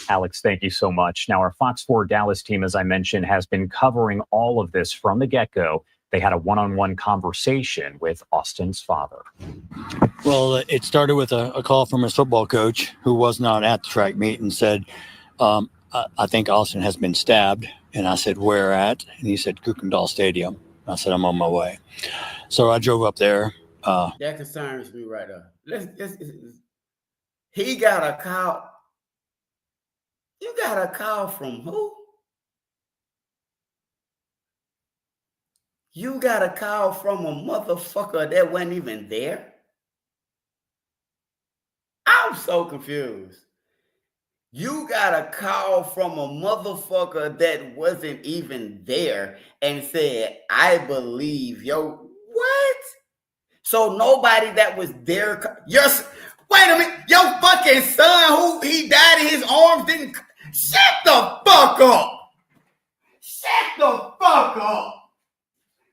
Alex, thank you so much. Now, our Fox 4 Dallas team, as I mentioned, has been covering all of this from the get-go. They had a one-on-one conversation with Austin's father. Well, it started with a call from his football coach who was not at the track meet and said, I think Austin has been stabbed. And I said, where at? And he said, Kukendall Stadium. I said, I'm on my way. So I drove up there. That concerns me right there. He got a call. You got a call from who? You got a call from a motherfucker that wasn't even there? I'm so confused. You got a call from a motherfucker that wasn't even there and said, I believe, yo, what? So nobody that was there, wait a minute, your fucking son who he died in his arms didn't, shut the fuck up. Shut the fuck up.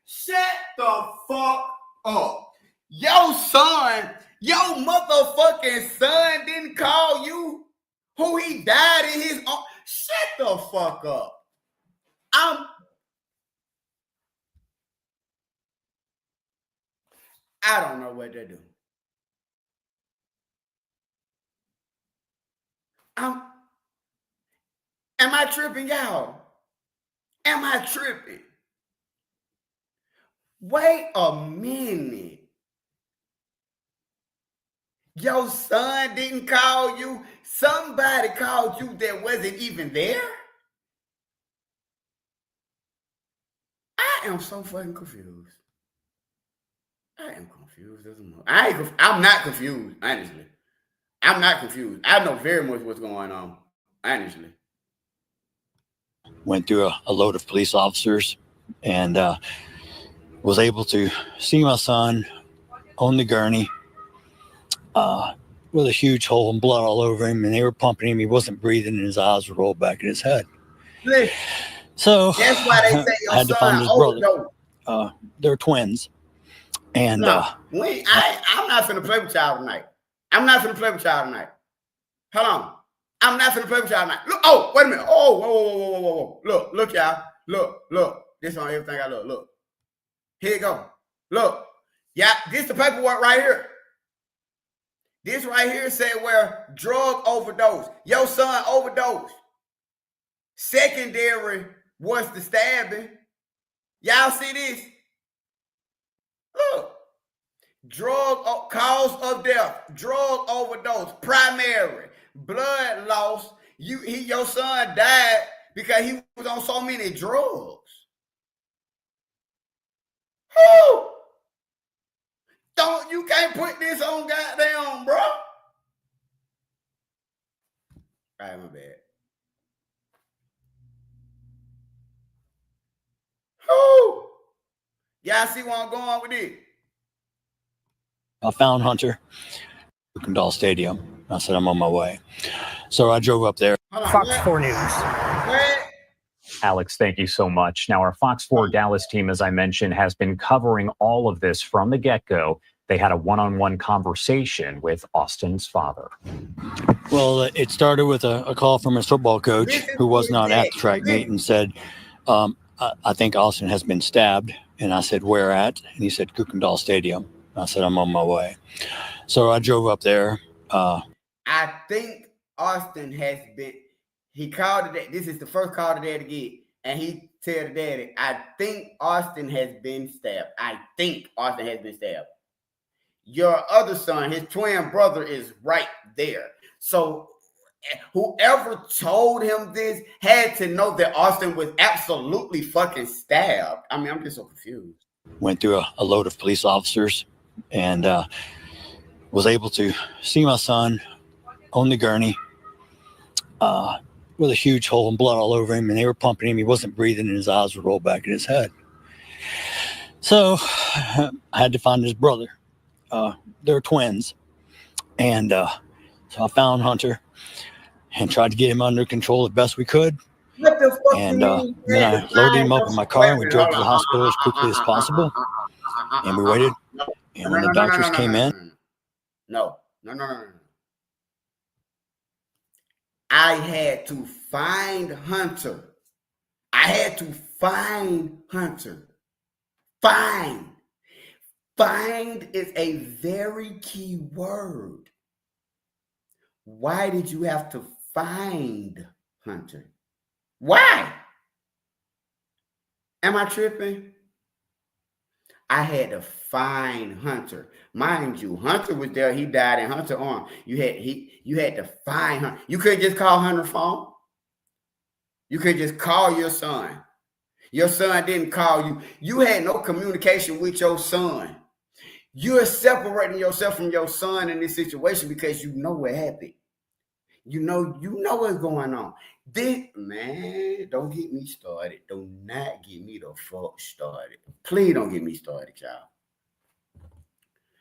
Shut the fuck up. Your son, your motherfucking son didn't call you who he died in his arms. Shut the fuck up. I don't know what to do. Am I tripping, y'all? Am I tripping? Wait a minute. Your son didn't call you? Somebody called you that wasn't even there? I am so fucking confused. I am confused as a mother. I'm not confused, honestly. I'm not confused. I know very much what's going on, honestly. Went through a load of police officers and was able to see my son on the gurney with a huge hole and blood all over him, and they were pumping him. He wasn't breathing, and his eyes were rolled back in his head. So that's why they say your I had to find his brother. They're twins. And I'm not finna play with y'all tonight. I'm not finna play with y'all tonight. Hold on. I'm not finna play with y'all tonight. Look, oh, wait a minute. Oh, whoa. Look, y'all. Look. This on everything I look. Here you go. Look. Yeah, this the paperwork right here. This right here said where drug overdose. Your son overdosed. Secondary was the stabbing. Y'all see this? Look. Cause of death, drug overdose, primary, blood loss. Your son died because he was on so many drugs. Who? You can't put this on goddamn, bro. All right, my bad. Who? Y'all see where I'm going with this? I found Hunter, Kukendall Stadium. I said, I'm on my way. So I drove up there. Fox 4 News. Alex, thank you so much. Now, our Fox 4 Dallas team, as I mentioned, has been covering all of this from the get-go. They had a one-on-one conversation with Austin's father. Well, it started with a call from his football coach who was not at the track meet and said, I think Austin has been stabbed. And I said, where at? And he said, Kukendall Stadium. I said, I'm on my way. So I drove up there. I think Austin has been, he called it, this is the first call the dad to get, and he tell the daddy, I think Austin has been stabbed. I think Austin has been stabbed. Your other son, his twin brother, is right there. So whoever told him this had to know that Austin was absolutely fucking stabbed. I mean, I'm just so confused. Went through a load of police officers and was able to see my son on the gurney with a huge hole and blood all over him, and they were pumping him. He wasn't breathing, and his eyes would roll back in his head. So I had to find his brother. They're twins. And so I found Hunter and tried to get him under control as best we could. What the fuck and then I loaded him up in my car, and we drove to the hospital as quickly as possible. And we waited. And when the doctors came in. No. I had to find Hunter. Find is a very key word. Why did you have to find Hunter? Why? Am I tripping? I had to find Hunter. Mind you, Hunter was there. He died in Hunter's arm. You had to find Hunter. You couldn't just call Hunter's phone. You could just call your son. Your son didn't call you. You had no communication with your son. You're separating yourself from your son in this situation because you know what happened. You know what's going on. This, man, don't get me started. Do not get me the fuck started. Please don't get me started, y'all.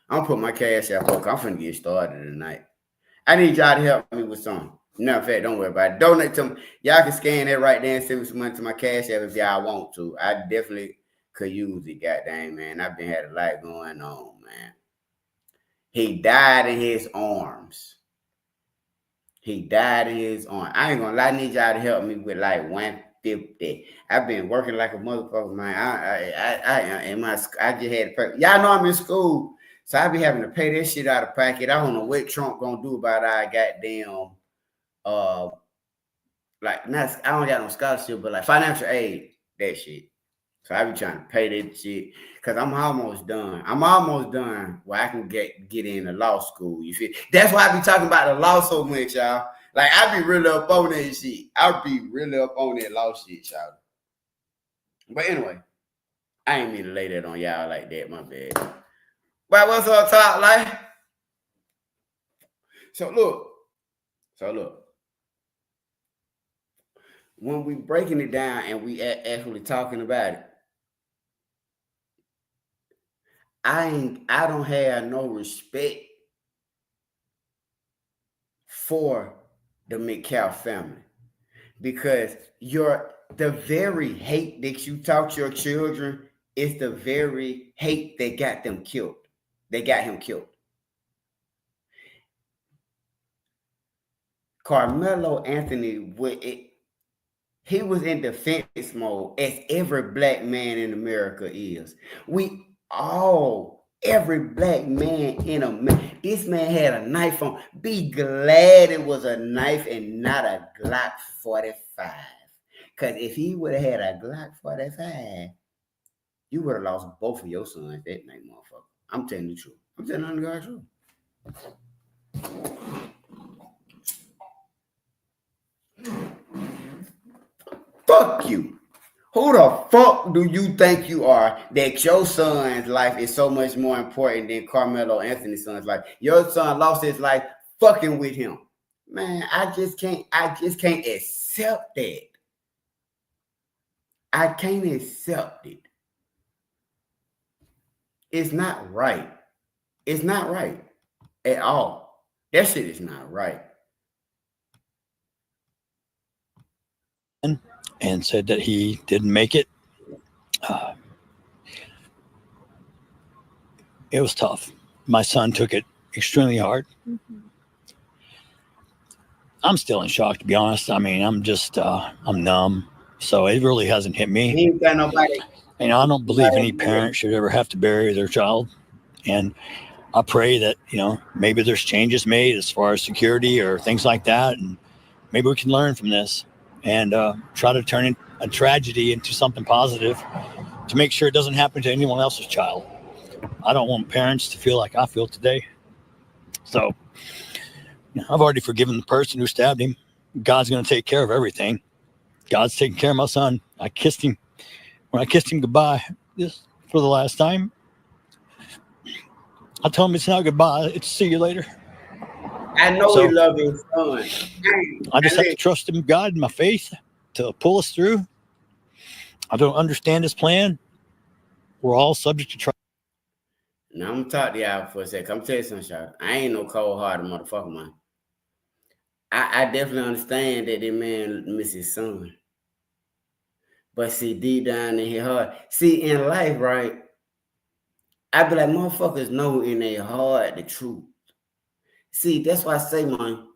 I'm putting my cash out. I'm finna get started tonight. I need y'all to help me with something. No, in fact, don't worry about it. Donate to me. Y'all can scan that right there and send me some money to my cash app if y'all want to. I definitely could use it, goddamn, man. I've been had a lot going on, man. He died in his arms. I ain't gonna lie, I need y'all to help me with like $150. I've been working like a motherfucker, man. I just had to pay. Y'all know I'm in school, so I be having to pay this shit out of pocket. I don't know what Trump gonna do about our goddamn I don't got no scholarship, but like financial aid, that shit. So I be trying to pay that shit because I'm almost done. Where I can get into law school. You feel? That's why I be talking about the law so much, y'all. Like I be really up on that shit. I be really up on that law shit, y'all. But anyway, I ain't mean to lay that on y'all like that. My bad. But what's up, top life? So look. When we breaking it down and we actually talking about it, I don't have no respect for the McCall family because the very hate that you taught your children is the very hate that got them killed. They got him killed. Carmelo Anthony, he was in defense mode, as every black man in America is. Every black man in America. This man had a knife on. Be glad it was a knife and not a Glock 45. Because if he would have had a Glock 45, you would have lost both of your sons that night, motherfucker. I'm telling you the truth. I'm telling you the truth. Fuck you. Who the fuck do you think you are that your son's life is so much more important than Carmelo Anthony's son's life? Your son lost his life fucking with him. Man, I just can't accept that. I can't accept it. It's not right. It's not right at all. That shit is not right. And said that he didn't make it. It was tough. my son took it extremely hard. I'm still in shock, to be honest. I mean, I'm numb. So it really hasn't hit me. He ain't got nobody. And I don't believe any parent should ever have to bury their child. And I pray that, maybe there's changes made as far as security or things like that. And maybe we can learn from this and try to turn a tragedy into something positive to make sure it doesn't happen to anyone else's child. I don't want parents to feel like I feel today. So I've already forgiven the person who stabbed him. God's going to take care of everything. God's taking care of my son. I kissed him. When I kissed him goodbye just for the last time, I told him it's not goodbye. It's see you later. I know he loves his son. I just have to trust him, God, and my faith to pull us through. I don't understand his plan. We're all subject to try. Now I'm gonna talk to y'all for a second. I'm tell you something, Shot. I ain't no cold-hearted motherfucker, man. I definitely understand that this man miss his son. But see, deep down in his heart, see, in life, right? I be like, motherfuckers know in their heart the truth. See, that's why I say, man,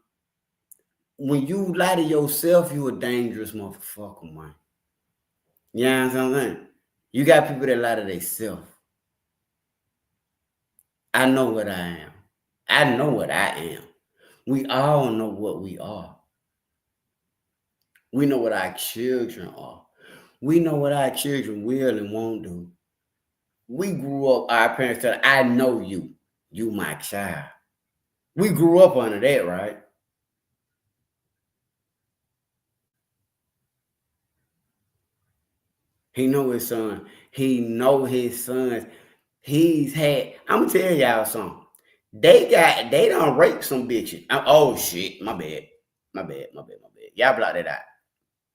when you lie to yourself, you a dangerous motherfucker, man. You know what I'm saying? You got people that lie to themselves. I know what I am. I know what I am. We all know what we are. We know what our children are. We know what our children will and won't do. We grew up, our parents said, I know you. You my child. We grew up under that, right? He know his son. He know his sons. He's had, I'm gonna tell y'all something. They done raped some bitches. Oh shit, my bad. Y'all block that out.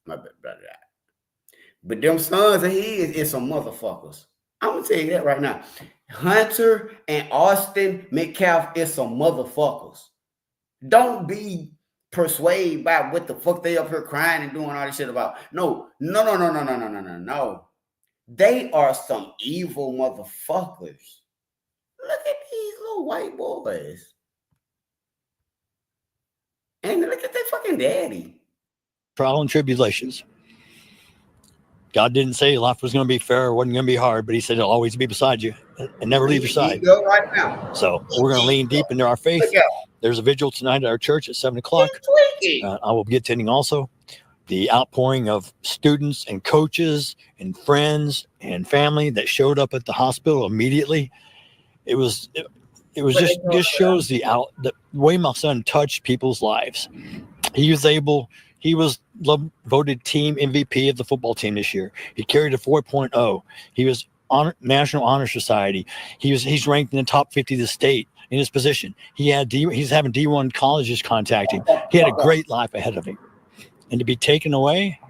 My bad, block it out. But them sons of his is some motherfuckers. I'm gonna tell you that right now. Hunter and Austin Metcalf is some motherfuckers. Don't be persuaded by what the fuck they up here crying and doing all this shit about. No. They are some evil motherfuckers. Look at these little white boys. And look at their fucking daddy. Trial and tribulations. God didn't say life was going to be fair or wasn't going to be hard, but he said he'll always be beside you and never leave your side. Right now. So we're going to lean deep into our faith. There's a vigil tonight at our church at 7 o'clock. I will be attending also. The outpouring of students and coaches and friends and family that showed up at the hospital immediately. It was just shows the way my son touched people's lives. He was voted team MVP of the football team this year. He carried a 4.0. He was on National Honor Society. He's ranked in the top 50 of the state in his position. He's having D1 colleges contact him. He had a great life ahead of him. And to be taken away,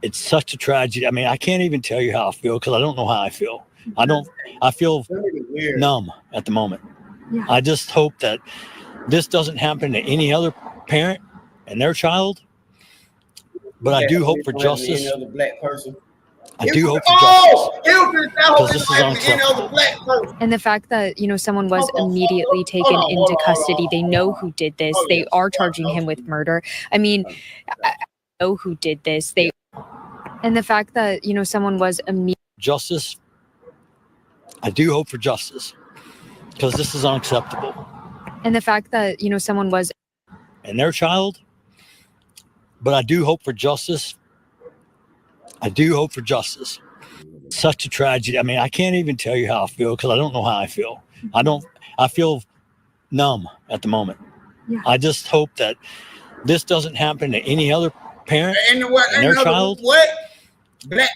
it's such a tragedy. I mean, I can't even tell you how I feel because I don't know how I feel. I feel numb at the moment. Yeah. I just hope that this doesn't happen to any other parent and their child. But I do hope for justice. Any other black person. I do hope for justice. Because this is unacceptable. And the fact that, someone was immediately taken into custody, they know who did this. They are charging him with murder. I mean, I know who did this. And the fact that, someone was immediately. Justice. I do hope for justice. Because this is unacceptable. And the fact that, someone was. And their child. But I do hope for justice. I do hope for justice. Such a tragedy. I mean, I can't even tell you how I feel because I don't know how I feel. I feel numb at the moment. Yeah. I just hope that this doesn't happen to any other parent and their child.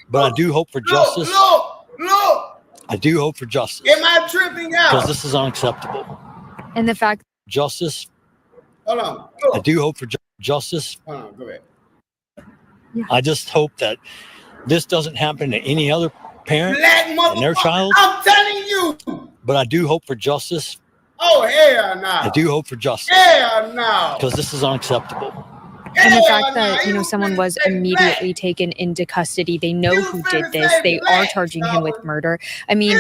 But I do hope for justice. Look. I do hope for justice. Am I tripping out? Because this is unacceptable. And the fact. Justice. Hold on. I do hope for justice. Hold on, go ahead. Yeah. I just hope that this doesn't happen to any other parent and their child. I'm telling you. But I do hope for justice. Oh, hell no. I do hope for justice. Hell no. Because this is unacceptable. And the fact that, someone was immediately taken into custody, they know who did this. They are charging him with murder. I mean,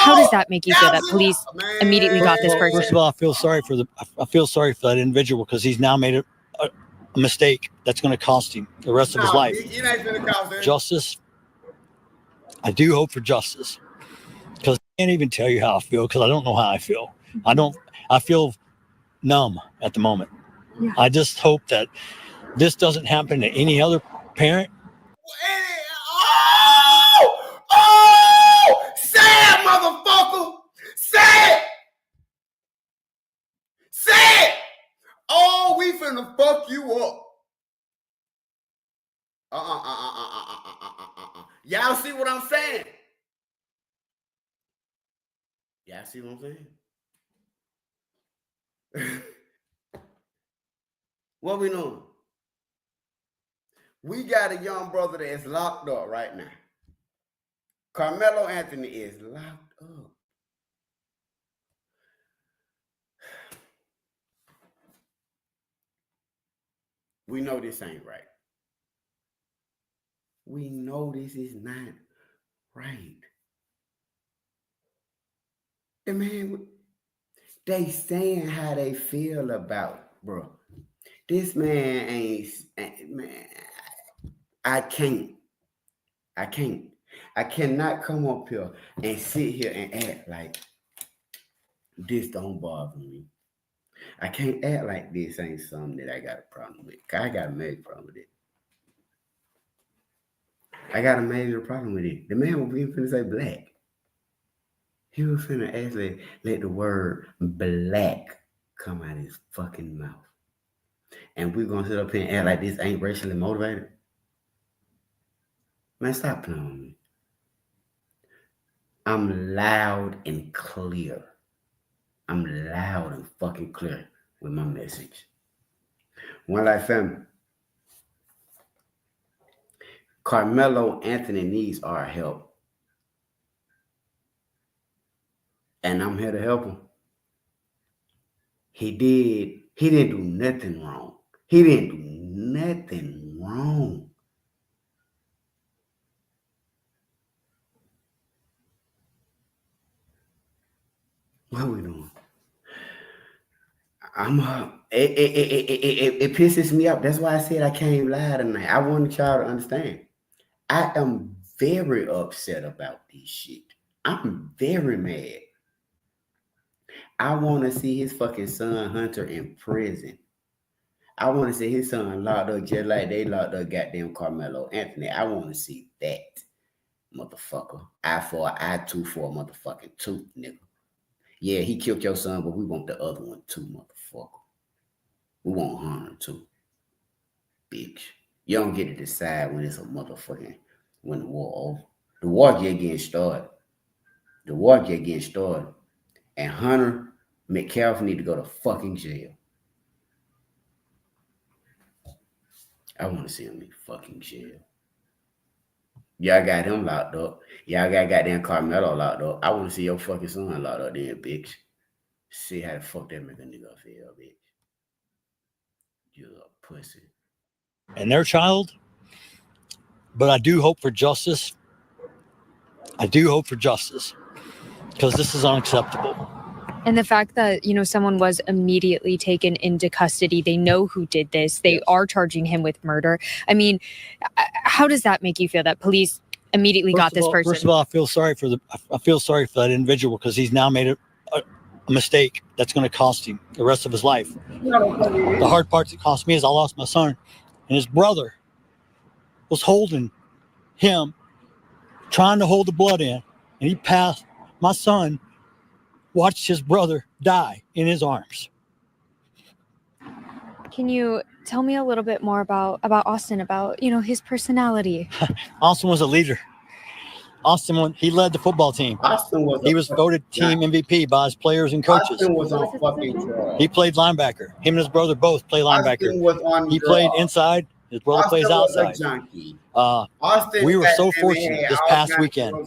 how does that make you feel that police immediately got this person? First of all, I feel sorry for that individual because he's now made a mistake that's going to cost him the rest of his life. It ain't gonna cost him. Justice. I do hope for justice because I can't even tell you how I feel because I don't know how I feel. I feel numb at the moment. Yeah. I just hope that this doesn't happen to any other parent. Oh! Say it, motherfucker! Say it! Say it! Oh, we finna fuck you up. Y'all see what I'm saying? Y'all see what I'm saying? What we doing? We got a young brother that is locked up right now. Carmelo Anthony is locked up. We know this ain't right. We know this is not right. And man, they saying how they feel about, bro. This man ain't, man, I cannot come up here and sit here and act like this don't bother me. I can't act like this ain't something that I got a problem with. I got a major problem with it. I got a major problem with it. The man was being finna say black. He was finna actually let the word black come out of his fucking mouth. And we're gonna sit up here and act like this ain't racially motivated. Man, stop playing with me. I'm loud and clear. I'm loud and fucking clear with my message. One Life family. Carmelo Anthony needs our help. And I'm here to help him. He didn't do nothing wrong. He didn't do nothing wrong. What are we doing? It pisses me off. That's why I said I came live tonight. I want y'all to understand. I am very upset about this shit. I'm very mad. I want to see his fucking son Hunter in prison. I want to see his son locked up just like they locked up goddamn Carmelo Anthony. I want to see that, motherfucker. Eye for an eye, tooth for a motherfucking tooth, nigga. Yeah, he killed your son, but we want the other one too, motherfucker. We want Hunter too, bitch. You don't get to decide when it's a motherfucking, when the war over. The war just getting started. The war just getting started. And Hunter McCaffrey need to go to fucking jail. I want to see him in fucking jail. Y'all got him locked up. Y'all got goddamn Carmelo locked up. I want to see your fucking son locked up then, bitch. See how the fuck that make a nigga feel, bitch. You a pussy. And their child. But I do hope for justice. I do hope for justice. Because this is unacceptable. And the fact that, someone was immediately taken into custody, they know who did this. They are charging him with murder. I mean, how does that make you feel that police immediately got this person? First of all, I feel sorry for that individual because he's now made a mistake that's going to cost him the rest of his life. The hard part that cost me is I lost my son, and his brother was holding him, trying to hold the blood in, and he passed. My son watched his brother die in his arms. Can you tell me a little bit more about Austin, about, his personality? Austin was a leader. He led the football team. He was voted team MVP by his players and coaches. Austin was on fucking He played linebacker. Him and his brother both play linebacker. He played inside. His brother plays outside. We were so fortunate this past weekend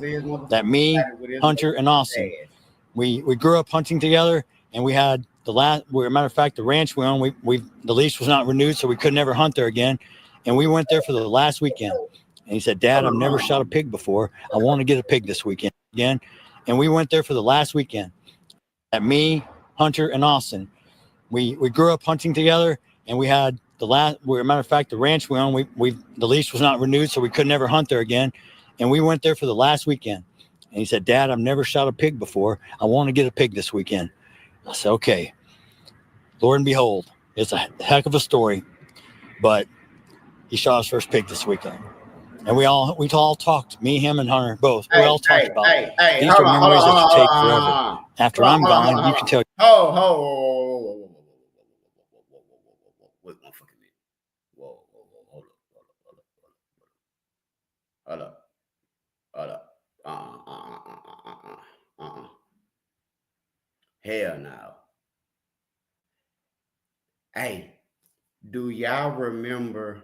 that me, Hunter, and Austin, we grew up hunting together, and we had matter of fact, the ranch we own, the lease was not renewed, so we could never hunt there again. And we went there for the last weekend. And he said, Dad, I've never shot a pig before. I want to get a pig this weekend again. and we went there for the last weekend. At me, Hunter, and Austin, we grew up hunting together, and we had the last. Matter of fact, the ranch we own, the lease was not renewed, so we could never hunt there again. And we went there for the last weekend. And he said, "Dad, I've never shot a pig before. I want to get a pig this weekend." I said, "Okay." Lord and behold, it's a heck of a story, but he shot his first pig this weekend. And we all talked, me, him, and Hunter both. We all talked about it. These are memories that you take forever. After I'm gone, you can tell. Wait one fucking minute. Whoa, hold up. Hell no. Hey, do y'all remember?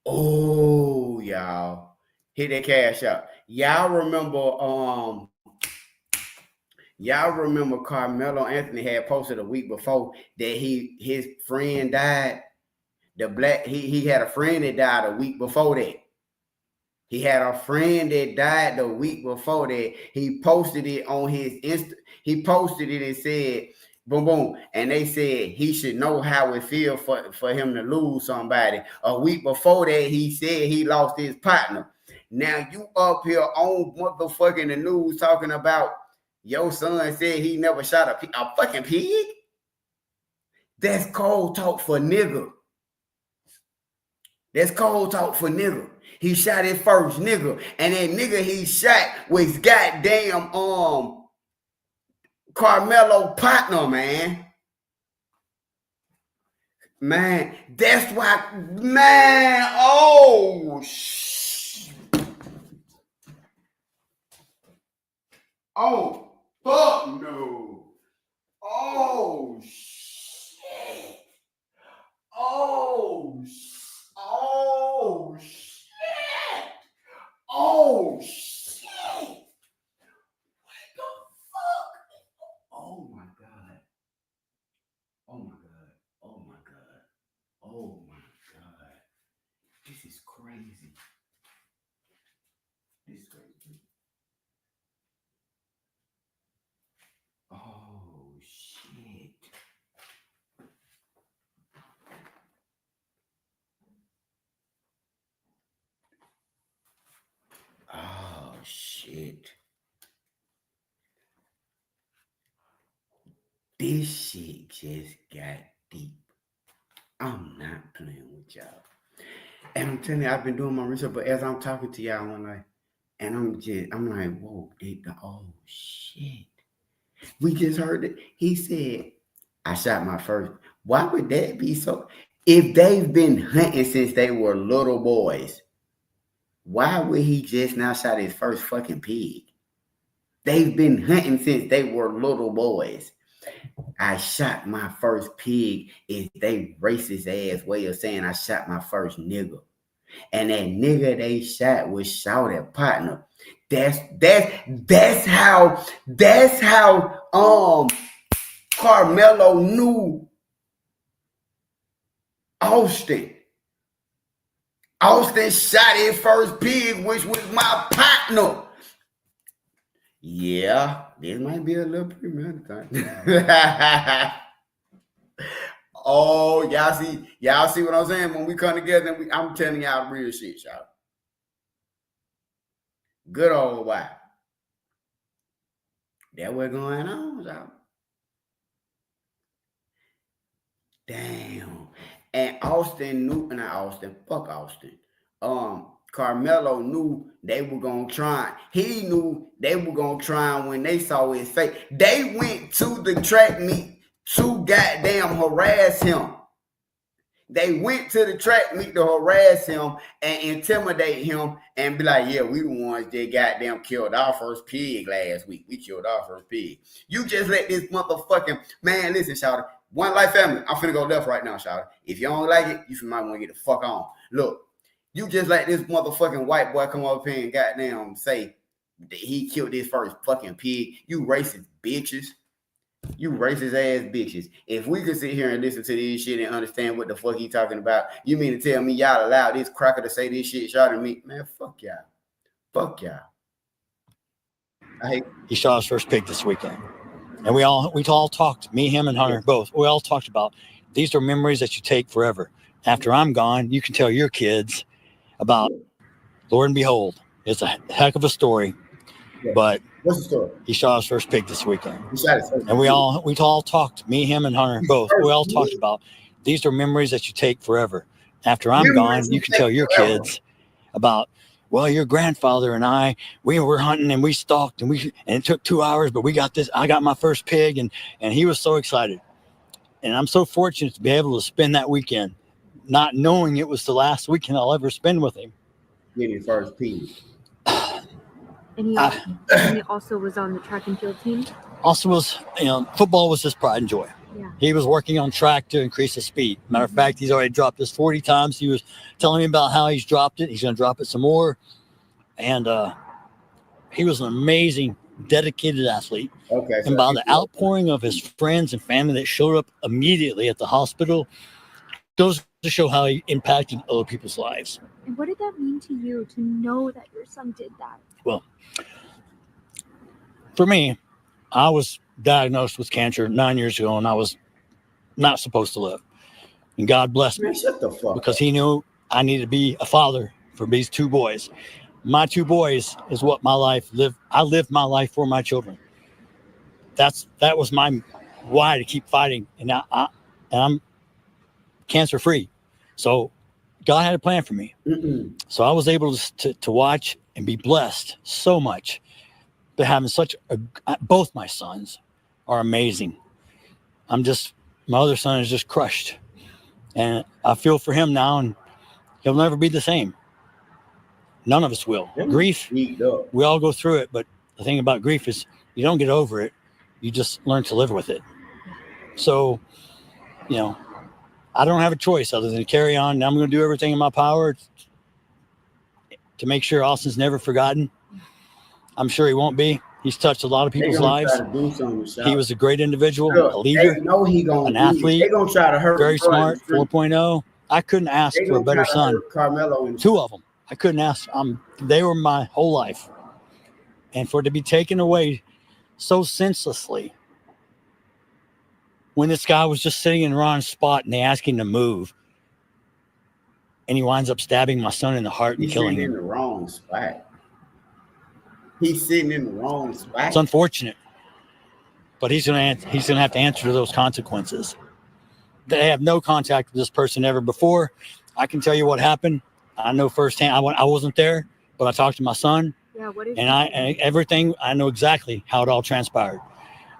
Oh, y'all hit that cash out. Y'all remember Carmelo Anthony had posted a week before that his friend died. He had a friend that died a week before that. He had a friend that died the week before that. He posted it on his Insta. He posted it and said, boom, boom. And they said he should know how it feels for him to lose somebody. A week before that, he said he lost his partner. Now you up here on motherfucking the news talking about your son said he never shot a fucking pig? That's cold talk for nigga. That's cold talk for nigga. He shot his first nigga. And that nigga he shot was goddamn Carmelo partner, man. Man, that's why, man, oh fuck no. Oh shit. Oh shit. Oh shit. What the fuck? Oh my god. Oh my god. Oh my god. Oh my god. This is crazy. This is crazy. Oh shit. Oh shit. This shit just got deep. I'm not playing with y'all. And I'm telling you, I've been doing my research, but as I'm talking to y'all, I'm like, whoa, oh shit. We just heard it. He said, I shot my first. Why would that be so? If they've been hunting since they were little boys, why would he just now shot his first fucking pig? They've been hunting since they were little boys. I shot my first pig is they racist ass way of saying I shot my first nigga. And that nigga they shot was shot at partner. That's how Carmelo knew Austin. Austin shot his first pig, which was my partner. Yeah, this might be a little premeditated. Oh, y'all see what I'm saying? When we come together, I'm telling y'all real shit, y'all. Good old wife. That what's going on, y'all. Damn. And Austin knew, not Austin, fuck Austin. Carmelo knew they were gonna try. He knew they were gonna try when they saw his face. They went to the track meet to goddamn harass him. They went to the track meet to harass him and intimidate him and be like, yeah, we the ones that goddamn killed our first pig last week. We killed our first pig. You just let this motherfucking man, listen, Shawty. One life family. I'm finna go left right now, Shawty. If you don't like it, you might want to get the fuck on. Look, you just let this motherfucking white boy come up here and goddamn say that he killed his first fucking pig. You racist bitches. You racist ass bitches. If we could sit here and listen to this shit and understand what the fuck he talking about, you mean to tell me y'all allow this cracker to say this shit, Shawty, me? Man, fuck y'all. Fuck y'all. He shot his first pig this weekend. And we all talked, me, him, and Hunter, both. We all talked about these are memories that you take forever. After I'm gone, you can tell your kids about, Lord and behold, it's a heck of a story. Yeah. But what's the story? He shot his first pig this weekend. He shot his first and we all talked, me, him, and Hunter, both. We all talked about these are memories that you take forever. After I'm gone, you can tell your kids about, well, your grandfather and I, we were hunting and we stalked and it took 2 hours, but we got this. I got my first pig and he was so excited. And I'm so fortunate to be able to spend that weekend, not knowing it was the last weekend I'll ever spend with him. Getting his first pig. And he also was on the track and field team? Also was, football was his pride and joy. Yeah. He was working on track to increase his speed. Matter of fact, he's already dropped this 40 times. He was telling me about how he's dropped it. He's going to drop it some more. And he was an amazing, dedicated athlete. Okay. And by the outpouring of his friends and family that showed up immediately at the hospital, goes to show how he impacted other people's lives. And what did that mean to you to know that your son did that? Well, for me, I was diagnosed with cancer 9 years ago, and I was not supposed to live. And God blessed me because he knew I needed to be a father for these two boys. My two boys is what my life lived. I lived my life for my children. That was my why to keep fighting. And I'm cancer free. So God had a plan for me. So I was able to watch and be blessed so much. But having both my sons are amazing. My other son is just crushed. And I feel for him now, and he'll never be the same. None of us will. Grief, we all go through it. But the thing about grief is you don't get over it. You just learn to live with it. So, I don't have a choice other than to carry on. And I'm going to do everything in my power to make sure Austin's never forgotten. I'm sure he won't be. He's touched a lot of people's lives. He was a great individual, a leader, an athlete, very smart, 4.0. I couldn't ask for a better son. Two of them. I couldn't ask. They were my whole life. And for it to be taken away so senselessly, when this guy was just sitting in the wrong spot and they asked him to move, and he winds up stabbing my son in the heart and killing him. He's in the wrong spot. He's sitting in the wrong spot. It's unfortunate, but he's gonna have to answer to those consequences. They have no contact with this person ever before. I can tell you what happened. I know firsthand. I wasn't there, but I talked to my son. Yeah, what is everything. I know exactly how it all transpired.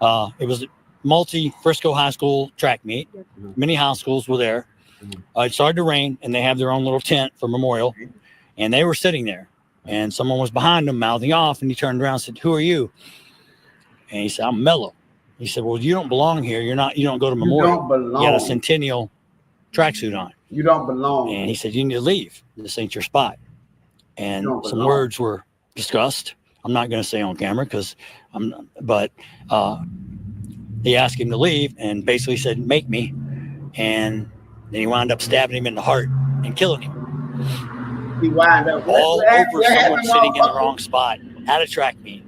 It was a Frisco High School track meet. Yep. Many high schools were there. It started to rain, and they have their own little tent for memorial, and they were sitting there. And someone was behind him mouthing off, and he turned around and said, "Who are you?" And he said, "I'm Mello." He said, "Well, you don't belong here. You don't go to memorial. You don't belong. You had a Centennial tracksuit on. You don't belong." And he said, "You need to leave. This ain't your spot." And some words were discussed. I'm not going to say on camera but he asked him to leave and basically said, "Make me." And then he wound up stabbing him in the heart and killing him. He wound up all over someone sitting in the wrong spot at a track meet.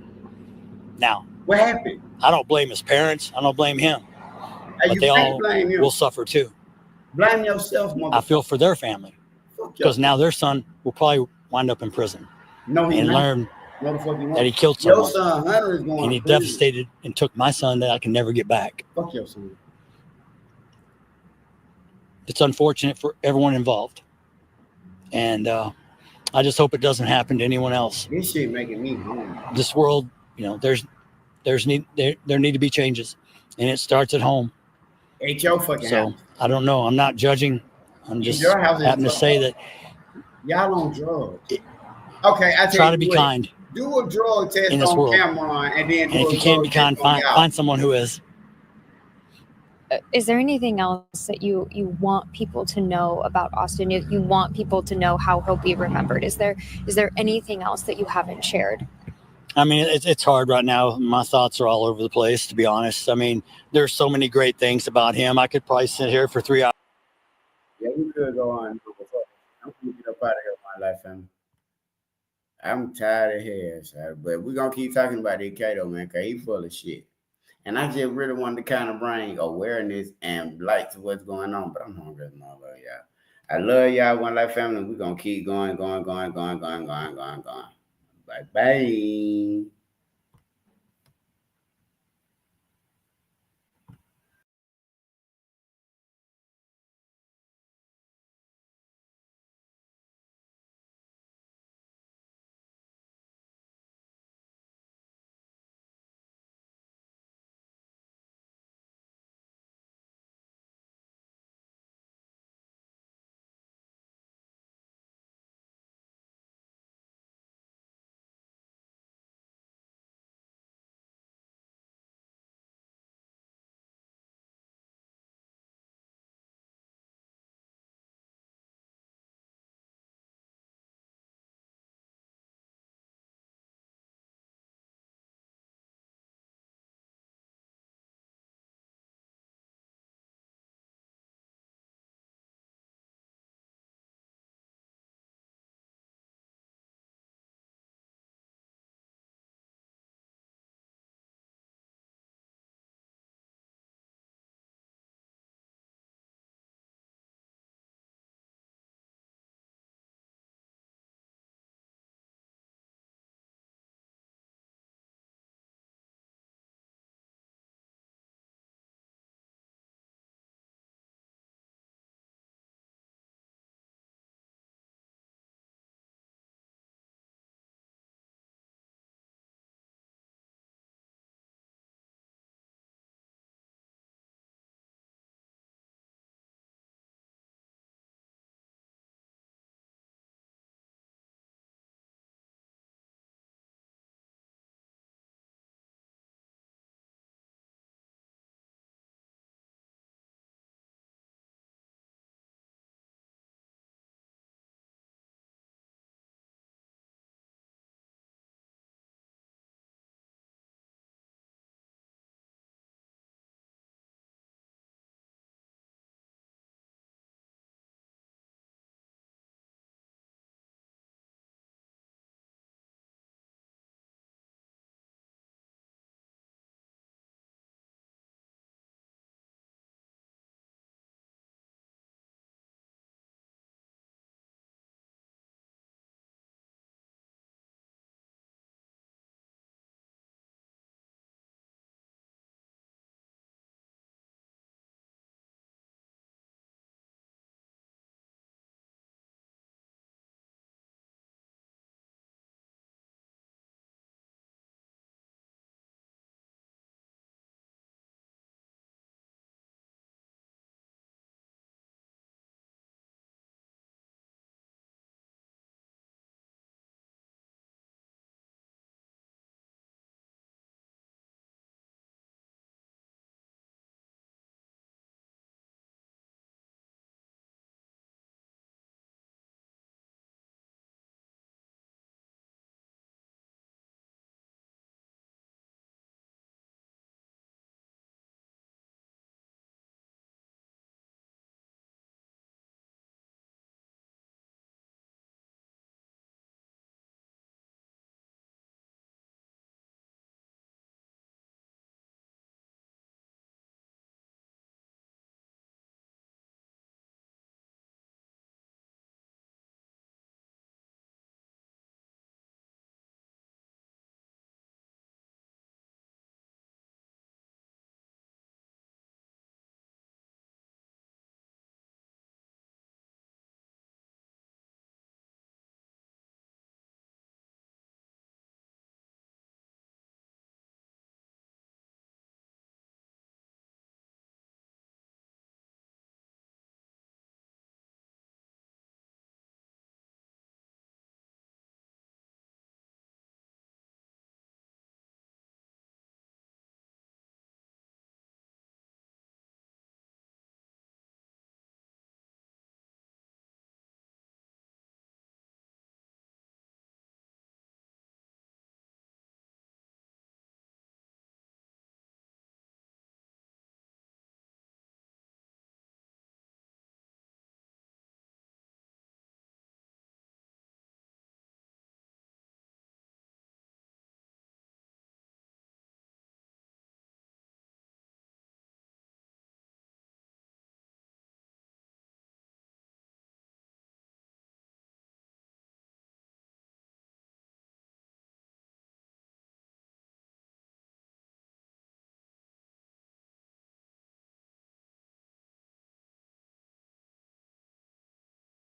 Now, what happened? I don't blame his parents. I don't blame him. But they all will suffer too. Blame yourself, motherfucker. I feel for their family because now their son will probably wind up in prison and learn that he killed someone. Your son Hunter is going and he devastated and took my son that I can never get back. Fuck your son. It's unfortunate for everyone involved. And I just hope it doesn't happen to anyone else. This shit making me hungry. This world, there need to be changes, and it starts at home. Ain't your fucking house. I don't know. I'm not judging. I'm just having to say that y'all on drugs. Okay, I try to be kind. Do a drug test in this on world. camera, and then if you can't be kind, find someone who is. Is there anything else that you want people to know about Austin? You want people to know how he'll be remembered? Is there anything else that you haven't shared? I mean, it's hard right now. My thoughts are all over the place, to be honest. I mean, there's so many great things about him. I could probably sit here for 3 hours. Yeah, we could go on. I'm going to get up out of here with my life, family. I'm tired of hell, sir. But we're gonna keep talking about this Kato, man, because he full of shit. And I just really wanted to kind of bring awareness and light to what's going on. But I'm hungry as motherfucker, y'all. I love y'all, One Life family. We're gonna keep going. Bye bye.